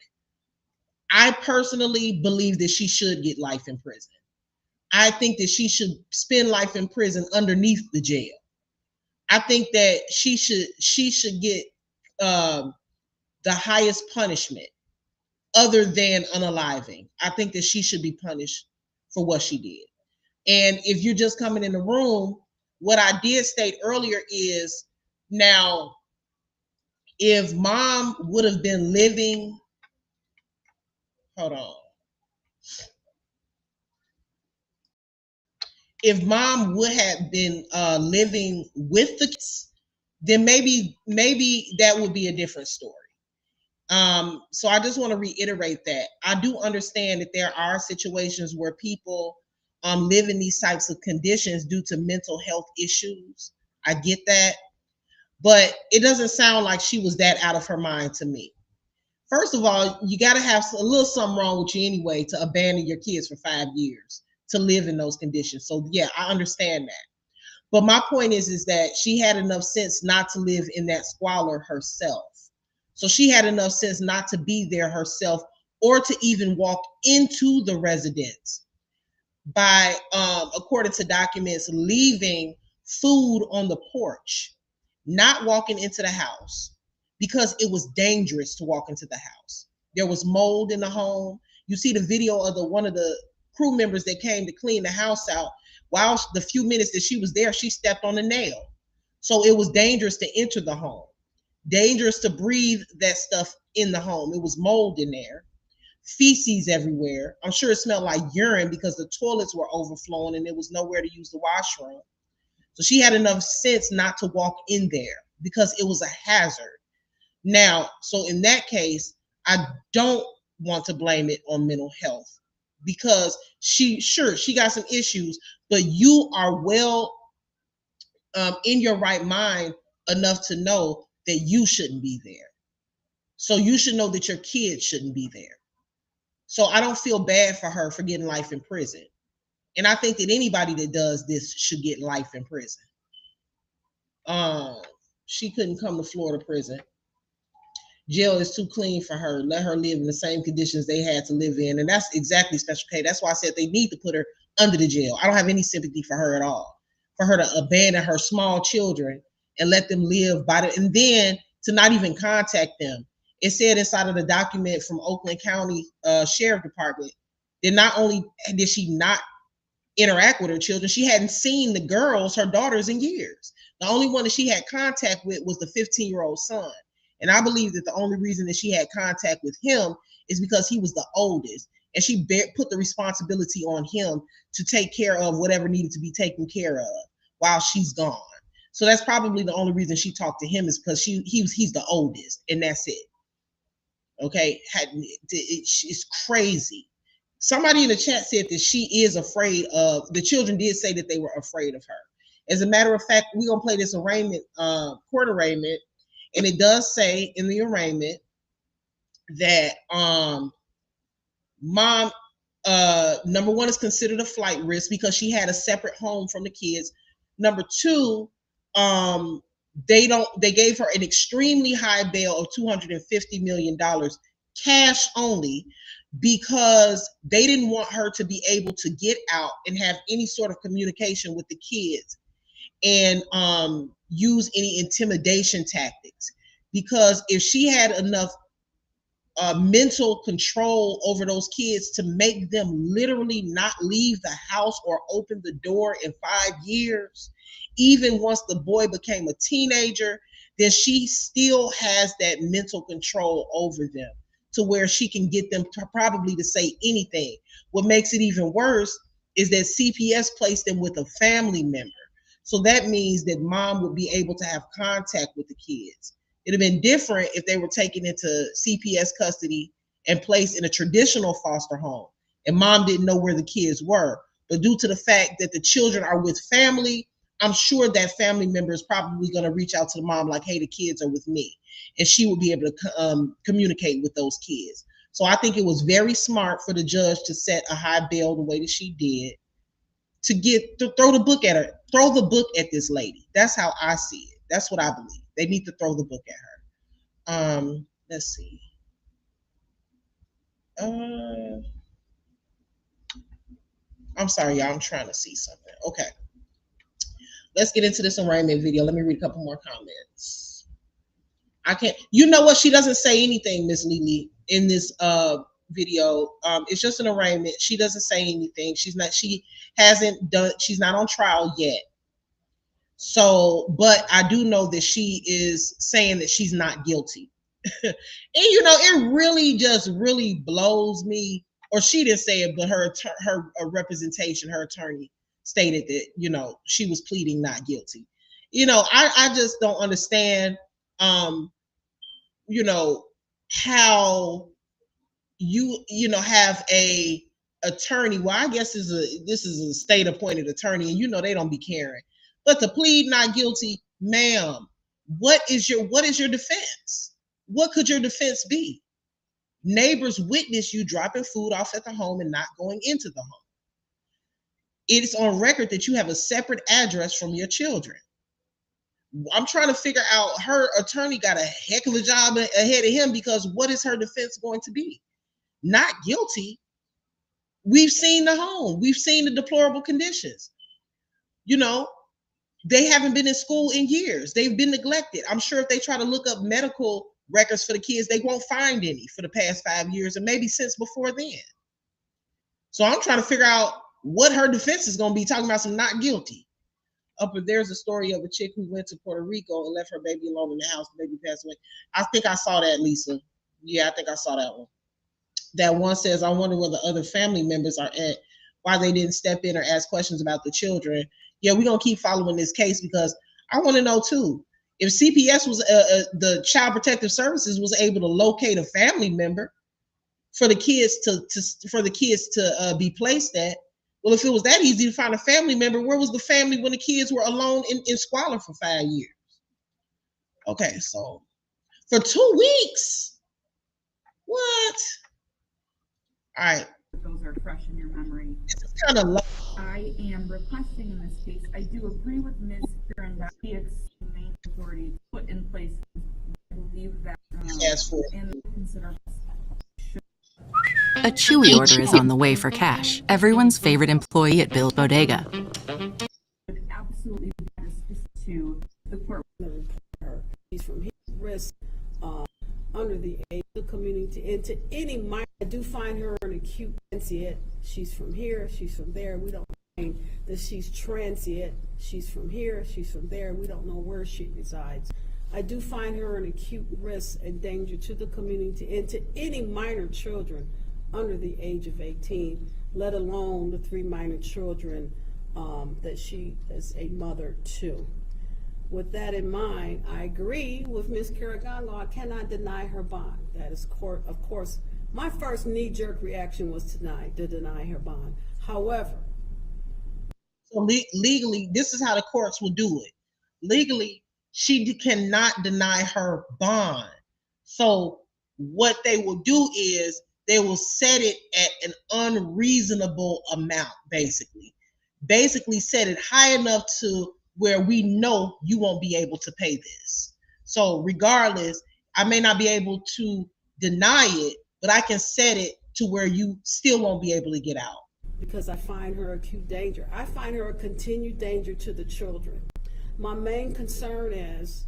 I personally believe that she should get life in prison. I think that she should spend life in prison underneath the jail. I think that she should get the highest punishment other than unaliving. I think that she should be punished for what she did. And if you're just coming in the room, what I did state earlier is, now, if mom would have been living, hold on. If mom would have been living with the kids, then maybe that would be a different story. So I just want to reiterate that. I do understand that there are situations where people live in these types of conditions due to mental health issues. I get that. But it doesn't sound like she was that out of her mind to me. First of all, you got to have a little something wrong with you anyway to abandon your kids for 5 years to live in those conditions. So yeah, I understand that. But my point is that she had enough sense not to live in that squalor herself. So she had enough sense not to be there herself or to even walk into the residence by, according to documents, leaving food on the porch, not walking into the house because it was dangerous to walk into the house. There was mold in the home. You see the video of one of the crew members that came to clean the house out. While the few minutes that she was there, she stepped on a nail. So it was dangerous to enter the home, dangerous to breathe that stuff in the home. It was mold in there, feces everywhere. I'm sure it smelled like urine because the toilets were overflowing and there was nowhere to use the washroom. So she had enough sense not to walk in there because it was a hazard. Now, so in that case, I don't want to blame it on mental health because she got some issues, but you are well in your right mind enough to know that you shouldn't be there. So you should know that your kids shouldn't be there. So I don't feel bad for her for getting life in prison. And I think that anybody that does this should get life in prison. She couldn't come to Florida prison. Jail is too clean for her. Let her live in the same conditions they had to live in. And that's exactly Special K. That's why I said they need to put her under the jail. I don't have any sympathy for her at all. For her to abandon her small children and let them live by and then to not even contact them. It said inside of the document from Oakland County Sheriff Department that not only did she not interact with her children, she hadn't seen the girls, her daughters, in years. The only one that she had contact with was the 15-year-old son. And I believe that the only reason that she had contact with him is because he was the oldest, and she put the responsibility on him to take care of whatever needed to be taken care of while she's gone. So that's probably the only reason she talked to him, is because he's the oldest, and that's it. Okay, it's crazy. Somebody in the chat said that she is afraid of, the children did say that they were afraid of her. As a matter of fact, we're gonna play this arraignment, court arraignment, and it does say in the arraignment that mom, number one, is considered a flight risk because she had a separate home from the kids. Number two, they gave her an extremely high bail of $250 million cash only, because they didn't want her to be able to get out and have any sort of communication with the kids and use any intimidation tactics. Because if she had enough mental control over those kids to make them literally not leave the house or open the door in 5 years, even once the boy became a teenager, then she still has that mental control over them to where she can get them to probably to say anything. What makes it even worse is that CPS placed them with a family member. So that means that mom would be able to have contact with the kids. It'd have been different if they were taken into CPS custody and placed in a traditional foster home and mom didn't know where the kids were. But due to the fact that the children are with family, I'm sure that family member is probably going to reach out to the mom like, hey, the kids are with me. And she will be able to communicate with those kids. So I think it was very smart for the judge to set a high bail the way that she did, to throw the book at her, throw the book at this lady. That's how I see it. That's what I believe. They need to throw the book at her. Let's see. I'm sorry, y'all. I'm trying to see something. Okay. Let's get into this arraignment video. Let me read a couple more comments. I can't, you know what? She doesn't say anything, Miss Lily, in this video. It's just an arraignment. She doesn't say anything. She's not on trial yet. So, but I do know that she is saying that she's not guilty. And you know, it really just really blows me, or she didn't say it, but her representation, her attorney stated that, you know, she was pleading not guilty. You know, I just don't understand, you know, how you know, have a attorney. Well, I guess this is a state appointed attorney, and you know, they don't be caring. But to plead not guilty, ma'am, what is your defense? What could your defense be? Neighbors witness you dropping food off at the home and not going into the home. It is on record that you have a separate address from your children. I'm trying to figure out, her attorney got a heck of a job ahead of him, because what is her defense going to be? Not guilty. We've seen the home. We've seen the deplorable conditions. You know, they haven't been in school in years. They've been neglected. I'm sure if they try to look up medical records for the kids, they won't find any for the past 5 years, and maybe since before then. So I'm trying to figure out what her defense is going to be, talking about some not guilty. There's a story of a chick who went to Puerto Rico and left her baby alone in the house. The baby passed away. I think I saw that, Lisa. Yeah, I think I saw that one. That one says, I wonder where the other family members are at, why they didn't step in or ask questions about the children. Yeah, we're going to keep following this case, because I want to know too, if CPS was, the Child Protective Services was able to locate a family member for the kids to be placed at. Well, if it was that easy to find a family member, where was the family when the kids were alone in squalor for 5 years? Okay, so for 2 weeks, what? All right. Those are fresh in your memory. This is kind of low. I am requesting in this case, I do agree with Ms. Karen that the main authority put in place. I believe that and consider a Chewy order is on the way for Cash, everyone's favorite employee at Bill's Bodega. Absolutely to the court. She's from his risk under the age of the community, and to any minor. I do find her an acute transient. She's from here, she's from there. We don't find that she's transient. She's from here, she's from there. We don't know where she resides. I do find her an acute risk and danger to the community and to any minor children under the age of 18, let alone the 3 minor children that she is a mother to. With that in mind, I agree with Ms. Karagongo. I cannot deny her bond. That is, of course, my first knee-jerk reaction was to deny her bond. However, so legally, this is how the courts will do it. Legally, she cannot deny her bond. So what they will do is they will set it at an unreasonable amount, basically set it high enough to where we know you won't be able to pay this. So regardless, I may not be able to deny it, but I can set it to where you still won't be able to get out. Because I find her acute danger. I find her a continued danger to the children. My main concern is,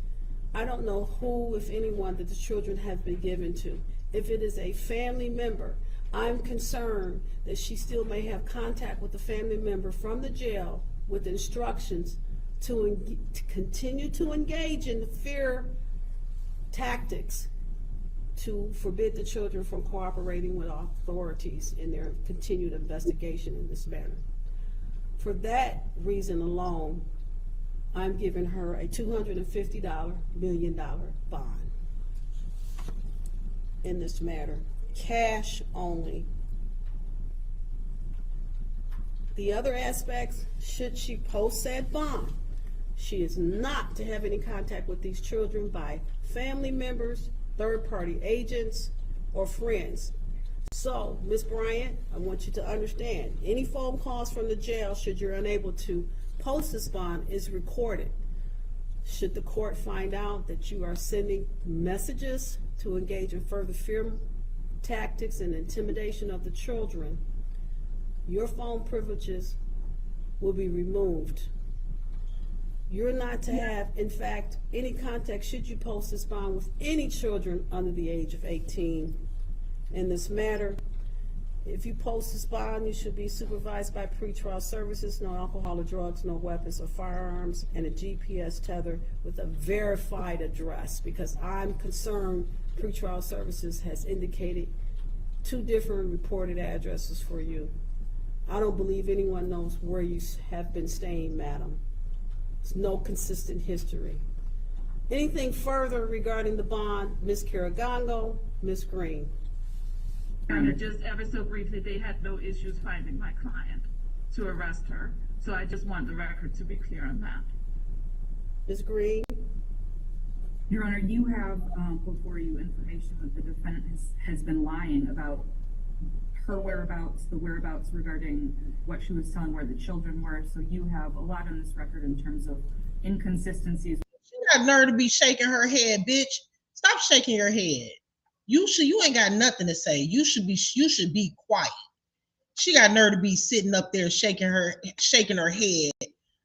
I don't know who, if anyone, that the children have been given to. If it is a family member, I'm concerned that she still may have contact with the family member from the jail with instructions to continue to engage in the fear tactics to forbid the children from cooperating with authorities in their continued investigation in this matter. For that reason alone, I'm giving her a $250 million bond in this matter, cash only. The other aspects, should she post said bond, she is not to have any contact with these children by family members, third-party agents, or friends. So, Ms. Bryant, I want you to understand, any phone calls from the jail, should you're unable to post this bond, is recorded. Should the court find out that you are sending messages to engage in further fear tactics and intimidation of the children, your phone privileges will be removed. You're not to have, in fact, any contact, should you post this bond, with any children under the age of 18 in this matter. If you post this bond, you should be supervised by pretrial services, no alcohol or drugs, no weapons or firearms, and a GPS tether with a verified address, because I'm concerned pretrial services has indicated 2 different reported addresses for you. I don't believe anyone knows where you have been staying, madam. There's no consistent history. Anything further regarding the bond, Ms. Karagongo, Ms. Green? Just ever so briefly, they had no issues finding my client to arrest her. So I just want the record to be clear on that. Ms. Green? Your Honor, you have before you information that the defendant has been lying about her whereabouts, the whereabouts regarding what she was telling where the children were. So you have a lot on this record in terms of inconsistencies. She got nerve to be shaking her head, bitch. Stop shaking your head. You ain't got nothing to say. You should be quiet. She got nerve to be sitting up there shaking her head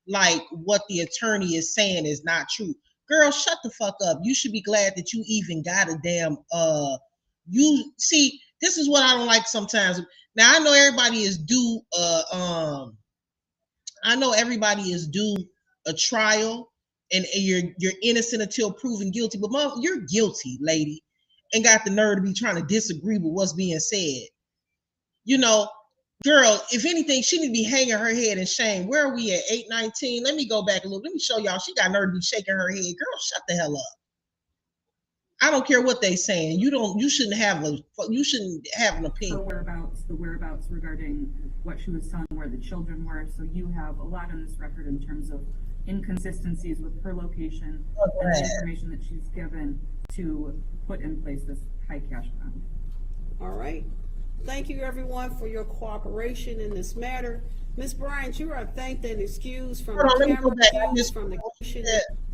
like what the attorney is saying is not true. Girl, shut the fuck up. You should be glad that you even got a damn you see, this is what I don't like sometimes. Now I know everybody is due a trial, and you're innocent until proven guilty, but mom, you're guilty, lady, and got the nerve to be trying to disagree with what's being said. You know, girl, if anything, she need to be hanging her head in shame. Where are we at? 8:19. Let me go back a little. Let me show y'all. She got nerve to be shaking her head. Girl, shut the hell up. I don't care what they saying. You shouldn't have an opinion. The whereabouts regarding what she was telling where the children were. So you have a lot on this record in terms of inconsistencies with her location and the information that she's given to put in place this high cash bond. All right. Thank you, everyone, for your cooperation in this matter. Ms. Bryant, you are thanked and excused from the camera views, from the commission.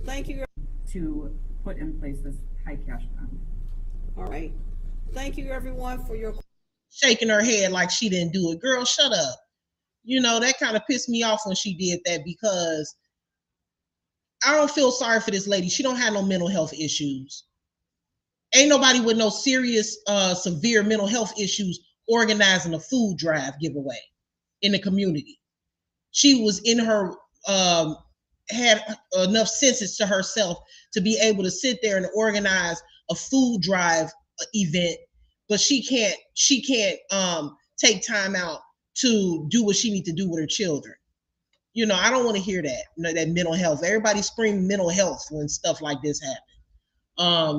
Thank you. To put in place this high cash bond. All right. Thank you, everyone, for your shaking her head like she didn't do it. Girl, shut up. You know, that kind of pissed me off when she did that, because I don't feel sorry for this lady. She don't have no mental health issues. Ain't nobody with no serious, severe mental health issues organizing a food drive giveaway in the community. She was in her had enough senses to herself to be able to sit there and organize a food drive event, but she can't take time out to do what she needs to do with her children. You know, I don't want to hear that. You know, that mental health. Everybody screaming mental health when stuff like this happens.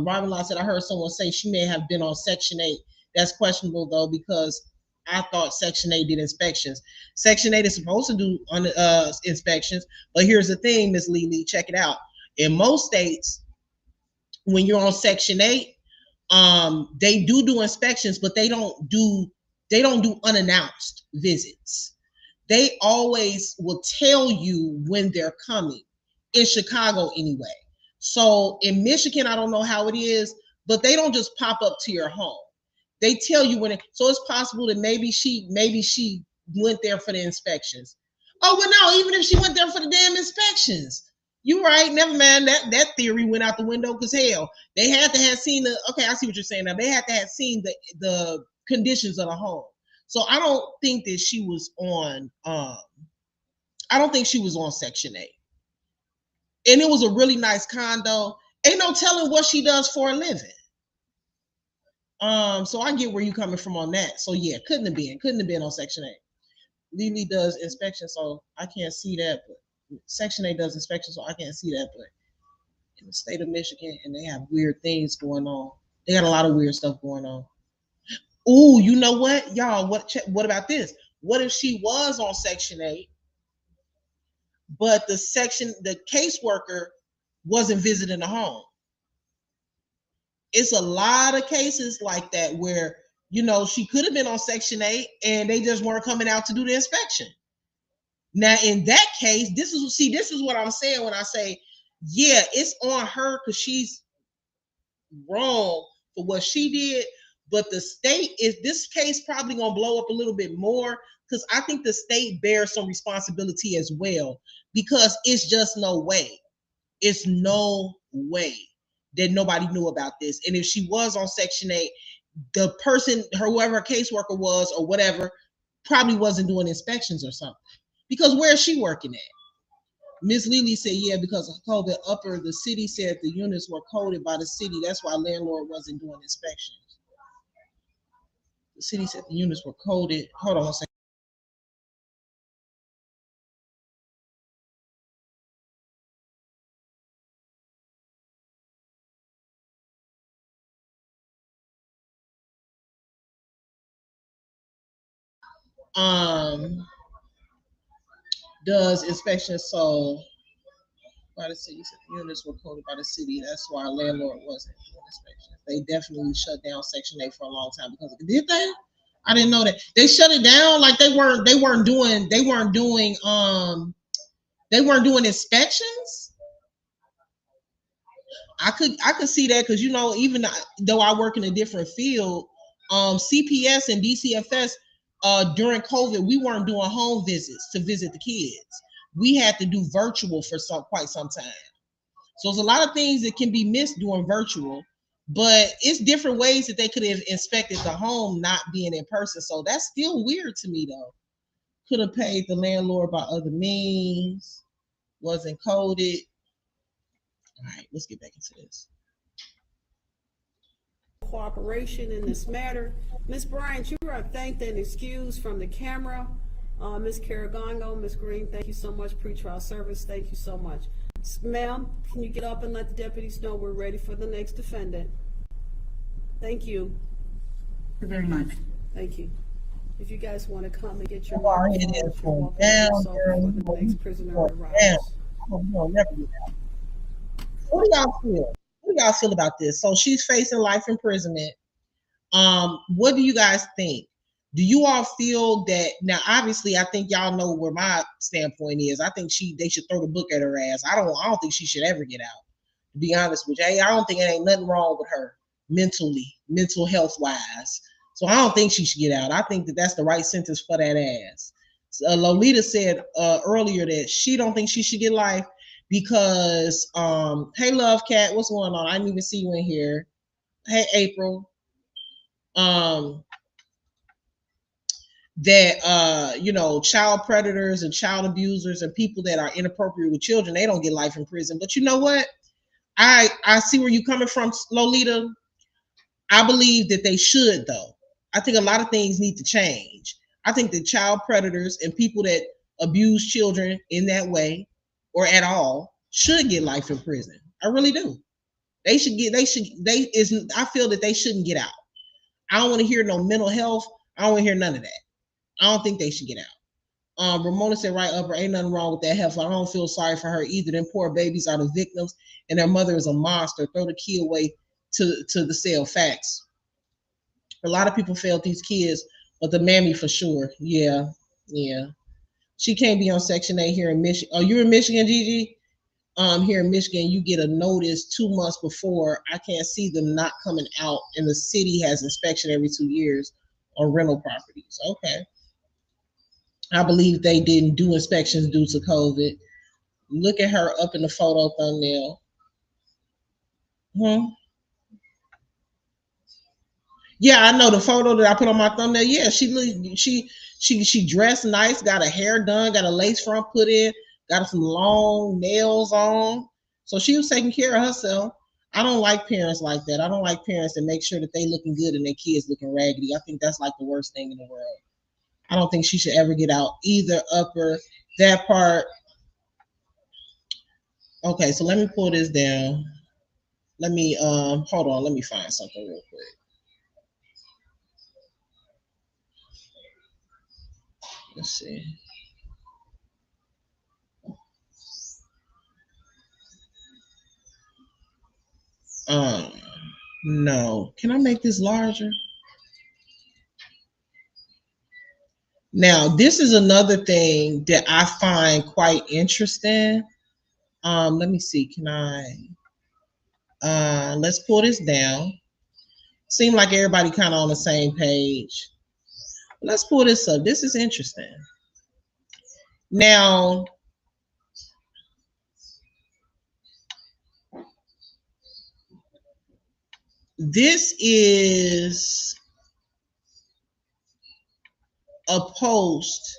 Robin Law said, I heard someone say she may have been on Section 8. That's questionable though, because I thought Section 8 did inspections. Section 8 is supposed to do inspections, but here's the thing, Ms. Lee, check it out. In most states, when you're on Section 8, they do inspections, but they don't do unannounced visits. They always will tell you when they're coming, in Chicago anyway. So in Michigan, I don't know how it is, but they don't just pop up to your home. They tell you when so it's possible that maybe she went there for the inspections. Oh, well, no, even if she went there for the damn inspections, you're right. Never mind. That theory went out the window, because hell, they had to have seen okay, I see what you're saying now. They had to have seen the conditions of the home. So I don't think that she was on Section 8. And it was a really nice condo. Ain't no telling what she does for a living. So I get where you coming from on that. So yeah, couldn't have been on Section 8. Lily does inspections, so I can't see that, but Section 8 does inspections, so I can't see that. But in the state of Michigan, and they have weird things going on. They got a lot of weird stuff going on. Ooh, you know what, y'all? What about this? What if she was on Section 8, but the caseworker wasn't visiting the home? It's a lot of cases like that where, you know, she could have been on Section 8 and they just weren't coming out to do the inspection. Now, in that case, this is what I'm saying when I say, yeah, it's on her because she's wrong for what she did. But the state this case probably gonna blow up a little bit more, because I think the state bears some responsibility as well, because it's just no way. It's no way that nobody knew about this. And if she was on Section 8, the person, whoever her caseworker was or whatever, probably wasn't doing inspections or something. Because where is she working at? Miss Lily said, yeah, because of COVID the city said the units were coded by the city. That's why landlord wasn't doing inspections. The city said the units were coded. Hold on a second. Does inspections so by the city, said the units were coded by the city. That's why landlord wasn't doing inspections. They definitely shut down Section 8 for a long time because of it. Did they? I didn't know that. They shut it down, like they weren't doing inspections. I could see that, because, you know, even though I work in a different field, CPS and DCFS, during COVID, we weren't doing home visits to visit the kids. We had to do virtual for quite some time. So there's a lot of things that can be missed doing virtual, but it's different ways that they could have inspected the home not being in person. So that's still weird to me though. Could have paid the landlord by other means, wasn't coded. All right, let's get back into this. Cooperation in this matter. Ms. Bryant, you are thanked and excused from the camera. Ms. Caragongo, Ms. Green, thank you so much. Pretrial service, thank you so much. Ma'am, can you get up and let the deputies know we're ready for the next defendant? Thank you. Very much. Thank you. If you guys want to come and get your What do y'all feel? What do y'all feel about this? So she's facing life imprisonment. What do you guys think? Do you all feel that now? Obviously, I think y'all know where my standpoint is. I think they should throw the book at her ass. I don't think she should ever get out. To be honest with you, I don't think there ain't nothing wrong with her mental health wise. So I don't think she should get out. I think that's the right sentence for that ass. Lolita said earlier that she don't think she should get life because, hey, Love Cat, what's going on? I didn't even see you in here. Hey, April. that child predators and child abusers and people that are inappropriate with children, they don't get life in prison. But you know what? I see where you're coming from, Lolita. I believe that they should, though. I think a lot of things need to change. I think that child predators and people that abuse children in that way or at all should get life in prison. I really do. I feel that they shouldn't get out. I don't want to hear no mental health. I don't want to hear none of that. I don't think they should get out. Ramona said right upper, ain't nothing wrong with that heifer. I don't feel sorry for her either. Them poor babies are the victims and their mother is a monster. Throw the key away to the cell. Facts. A lot of people failed these kids, but the mammy for sure. Yeah. She can't be on Section 8 here in Michigan. Oh, you're in Michigan, Gigi? Here in Michigan, you get a notice 2 months before. I can't see them not coming out, and the city has inspection every 2 years on rental properties. Okay. I believe they didn't do inspections due to COVID. Look at her up in the photo thumbnail. Yeah, I know the photo that I put on my thumbnail. Yeah, she dressed nice, got her hair done, got a lace front put in, got some long nails on. So she was taking care of herself. I don't like parents like that. I don't like parents that make sure that they looking good and their kids looking raggedy. I think that's like the worst thing in the world. I don't think she should ever get out either. Upper, that part. Okay, so let me pull this down. Let me hold on, let me find something real quick. Let's see. No. Can I make this larger? Now, this is another thing that I find quite interesting. Let me see. Can I? Let's pull this down. Seem like everybody kind of on the same page. Let's pull this up. This is interesting. Now, this is a post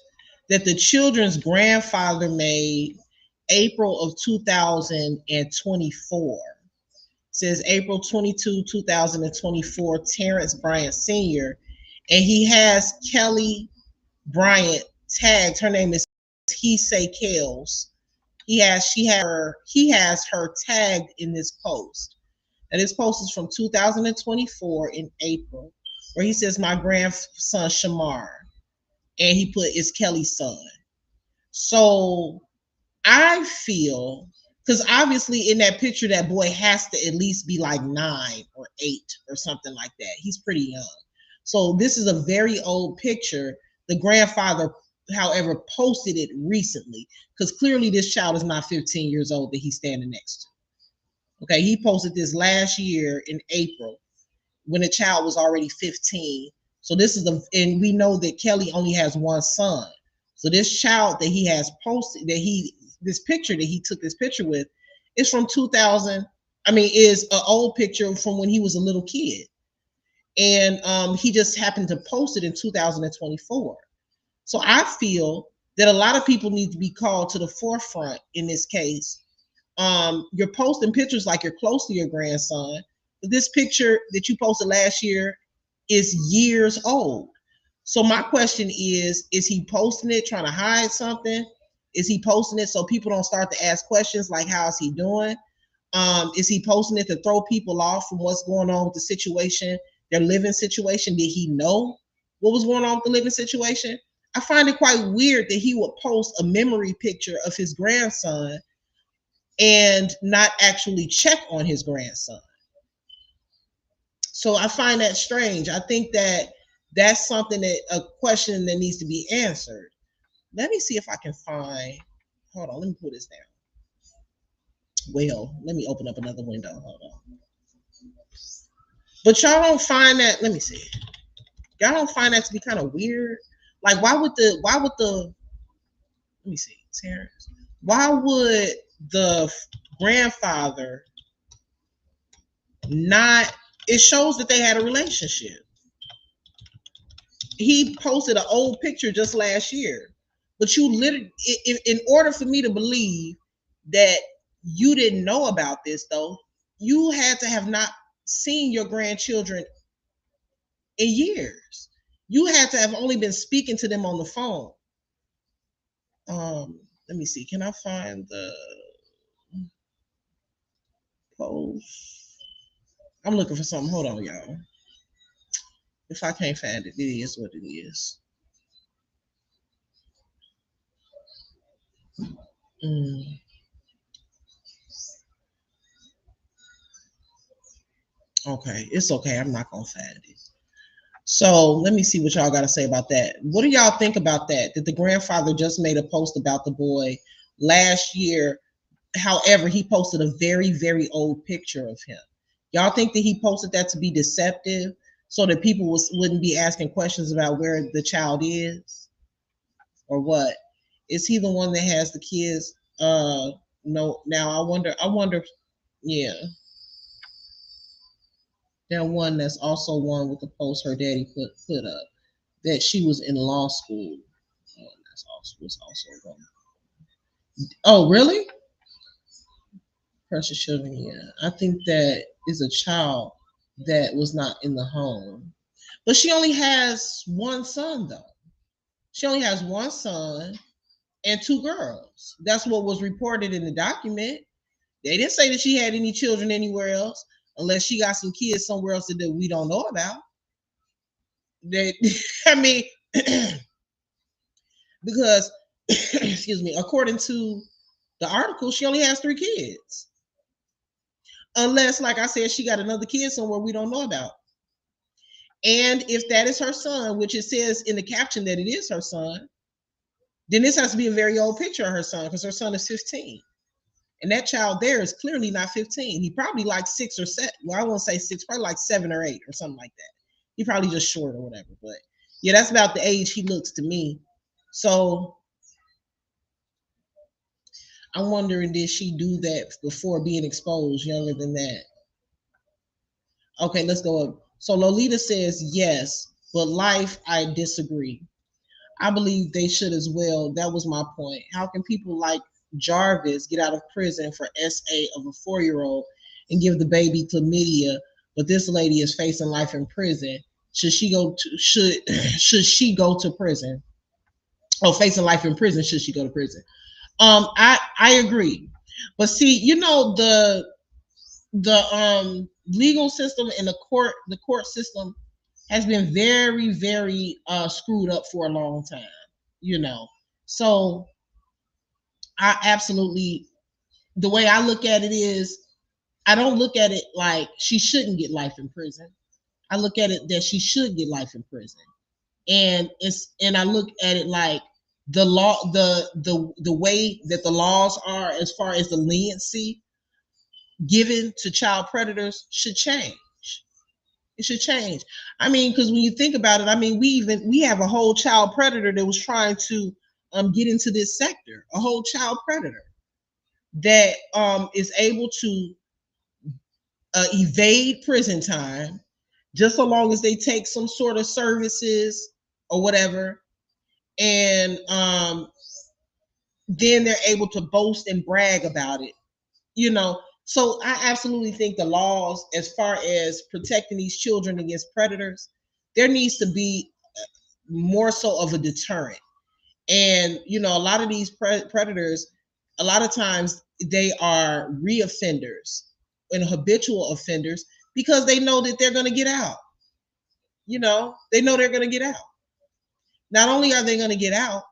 that the children's grandfather made April of 2024. It says April 22, 2024, Terrence Bryant Sr. And he has Kelli Bryant tagged. Her name is He Say Kels. He has her tagged in this post. And this post is from 2024 in April, where he says, my grandson Shamar. And he put, it's Kelly's son. So I feel, because obviously in that picture, that boy has to at least be like 9 or 8 or something like that. He's pretty young. So this is a very old picture. The grandfather, however, posted it recently, because clearly this child is not 15 years old that he's standing next to. Okay, he posted this last year in April when the child was already 15. So this is and we know that Kelly only has one son. So this child that he has posted, this picture that he took this picture with, is from 2000. Is an old picture from when he was a little kid. And he just happened to post it in 2024. So I feel that a lot of people need to be called to the forefront in this case. You're posting pictures like you're close to your grandson. But this picture that you posted last year is years old. So my question is he posting it trying to hide something? Is he posting it so people don't start to ask questions like, how's he doing? Is he posting it to throw people off from what's going on with the situation, their living situation? Did he know what was going on with the living situation? I find it quite weird that he would post a memory picture of his grandson and not actually check on his grandson. So I find that strange. I think that that's something a question that needs to be answered. Let me see if I can find, hold on, let me pull this down. Well, let me open up another window, hold on. But y'all don't find that, let me see. Y'all don't find that to be kind of weird? Like why would let me see, Terrence. Why would the grandfather not, it shows that they had a relationship. he posted an old picture just last year. But you literally, in order for me to believe that you didn't know about this, though, you had to have not seen your grandchildren in years. You had to have only been speaking to them on the phone. Let me see. Can I find the post? I'm looking for something. Hold on, y'all. If I can't find it, it is what it is. Okay, it's okay. I'm not gonna find it. So let me see what y'all got to say about that. What do y'all think about that? That the grandfather just made a post about the boy last year. However, he posted a very, very old picture of him. Y'all think that he posted that to be deceptive so that people wouldn't be asking questions about where the child is or what? Is he the one that has the kids? No. Now I wonder, yeah. That one that's also one with the post her daddy put up that she was in law school. Oh, that's also was also wrong. Oh, really? Precious children, yeah. I think that is a child that was not in the home. But she only has one son, though. She only has one son and two girls. That's what was reported in the document. They didn't say that she had any children anywhere else, unless she got some kids somewhere else that we don't know about. That I mean, because excuse me, according to the article, she only has 3 kids. Unless, like I said, she got another kid somewhere we don't know about. And if that is her son, which it says in the caption that it is her son, then this has to be a very old picture of her son because her son is 15. And that child there is clearly not 15. He probably like 6 or 7. Well, I won't say 6, probably like 7 or 8 or something like that. He probably just short or whatever. But yeah, that's about the age he looks to me. So I'm wondering, did she do that before being exposed, younger than that? Okay, let's go up. So Lolita says yes, but life, I disagree. I believe they should as well. That was my point. How can people like Jarvis get out of prison for SA of a 4-year-old and give the baby chlamydia, but this lady is facing life in prison? Should she go to should she go to prison? Oh, facing life in prison, should she go to prison? I agree. But see, you know, the legal system and the court system has been very, very screwed up for a long time, you know. So I absolutely, the way I look at it is, I don't look at it like she shouldn't get life in prison. I look at it that she should get life in prison. And I look at it like the law, the way that the laws are as far as the leniency given to child predators should change. It should change. I mean, because when you think about it, I mean, we have a whole child predator that was trying to get into this sector, a whole child predator that is able to evade prison time just so long as they take some sort of services or whatever, and then they're able to boast and brag about it, you know. So I absolutely think the laws, as far as protecting these children against predators, there needs to be more so of a deterrent. And you know, a lot of these predators, a lot of times they are reoffenders and habitual offenders because they know that they're going to get out. You know, they know they're going to get out. Not only are they going to get out,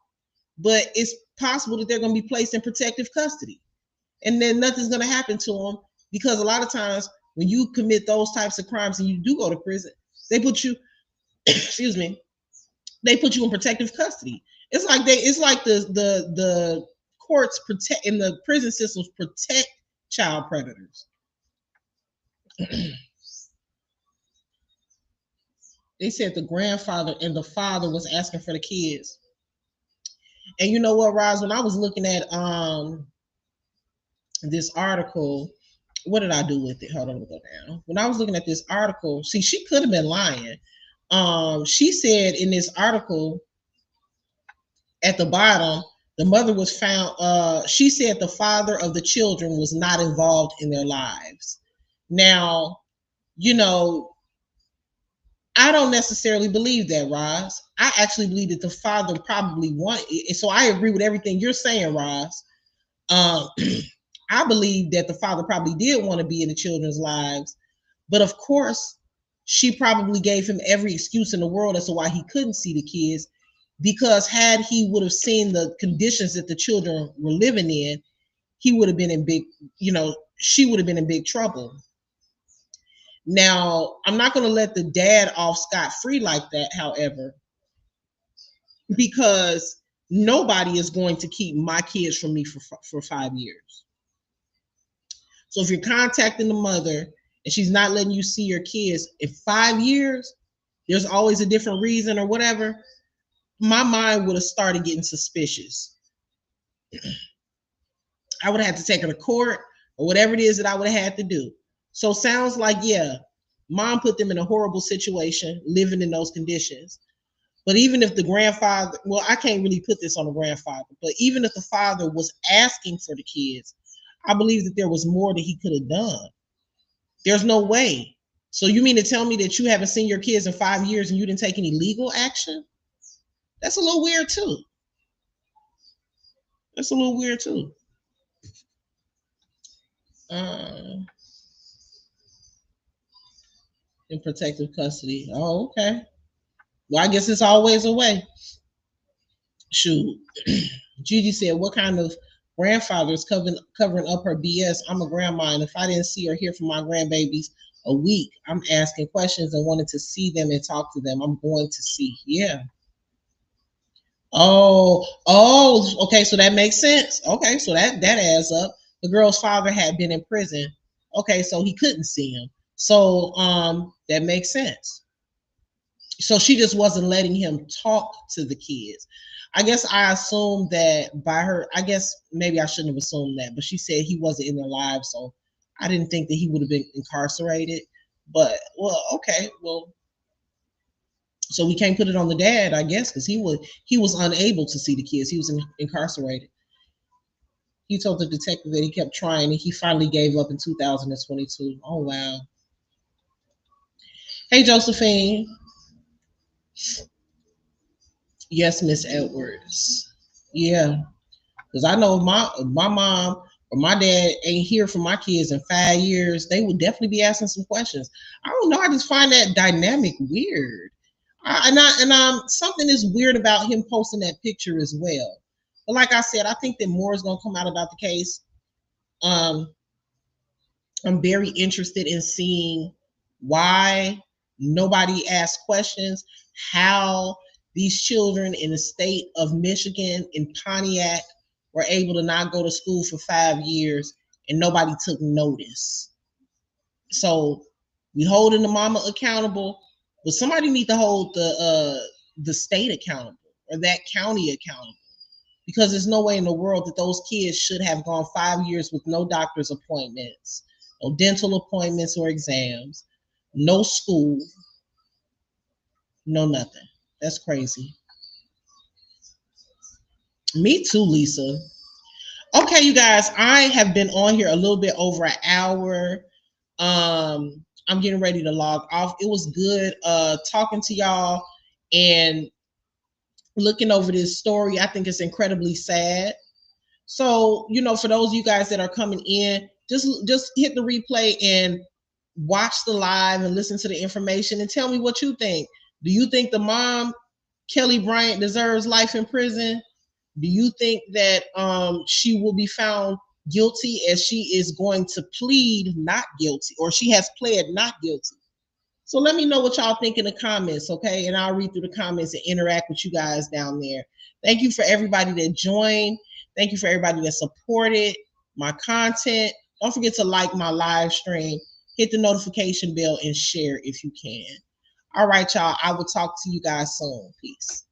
but it's possible that they're going to be placed in protective custody, and then nothing's going to happen to them, because a lot of times when you commit those types of crimes and you do go to prison, they put you excuse me, they put you in protective custody. It's like the courts protect, and the prison systems protect child predators. They said the grandfather and the father was asking for the kids. And you know what, Roz, when I was looking at this article, what did I do with it? Hold on, let me go down. When I was looking at this article, see, she could have been lying, She said in this article at the bottom, the mother was found, she said the father of the children was not involved in their lives. Now, you know, I don't necessarily believe that, Roz. I actually believe that the father probably wanted it. So I agree with everything you're saying, Roz. Um, I believe that the father probably did want to be in the children's lives, but of course, she probably gave him every excuse in the world as to why he couldn't see the kids. Because had he would have seen the conditions that the children were living in, he would have been in big, she would have been in big trouble. Now, I'm not going to let the dad off scot-free like that, however, because nobody is going to keep my kids from me for 5 years. So if you're contacting the mother and she's not letting you see your kids in 5 years, there's always a different reason or whatever, my mind would have started getting suspicious. I would have had to take her to court or whatever it is that I would have had to do. So sounds like, yeah, mom put them in a horrible situation, living in those conditions. But even if the grandfather, well, I can't really put this on the grandfather, but even if the father was asking for the kids, I believe that there was more that he could have done. There's no way. So you mean to tell me that you haven't seen your kids in 5 years and you didn't take any legal action? That's a little weird too. That's a little weird too. In protective custody. Oh, okay. Well, I guess it's always a way. Shoot. Gigi said, what kind of grandfather is covering up her BS? I'm a grandma, and if I didn't see or hear from my grandbabies a week, I'm asking questions and wanted to see them and talk to them. I'm going to see. Yeah. Oh, okay, so that makes sense. Okay, so that adds up. The girl's father had been in prison. Okay, so he couldn't see him. So that makes sense. So she just wasn't letting him talk to the kids. I guess I assumed that by her, I guess maybe I shouldn't have assumed that, but she said he wasn't in their lives, so I didn't think that he would have been incarcerated. But well, okay, well, so we can't put it on the dad, I guess, because he was unable to see the kids. He was incarcerated. He told the detective that he kept trying, and he finally gave up in 2022. Oh wow. Hey, Josephine. Yes, Miss Edwards. Yeah, because I know my mom or my dad ain't here for my kids in 5 years, they would definitely be asking some questions. I don't know. I just find that dynamic weird. Something is weird about him posting that picture as well. But like I said, I think that more is gonna come out about the case. Um, I'm very interested in seeing why nobody asked questions, how these children in the state of Michigan, in Pontiac, were able to not go to school for 5 years and nobody took notice. So we holding the mama accountable, but somebody need to hold the state accountable or that county accountable, because there's no way in the world that those kids should have gone 5 years with no doctor's appointments, no dental appointments or exams, no school, no nothing. That's crazy. Me too, Lisa. Okay, you guys, I have been on here a little bit over an hour. I'm getting ready to log off. It was good talking to y'all and looking over this story. I think it's incredibly sad. So, for those of you guys that are coming in, just hit the replay and watch the live and listen to the information and tell me what you think. Do you think the mom, Kelli Bryant, deserves life in prison? Do you think that she will be found guilty, as she is going to plead not guilty, or she has pled not guilty? So let me know what y'all think in the comments, okay? And I'll read through the comments and interact with you guys down there. Thank you for everybody that joined. Thank you for everybody that supported my content. Don't forget to like my live stream, hit the notification bell, and share if you can. All right, y'all. I will talk to you guys soon. Peace.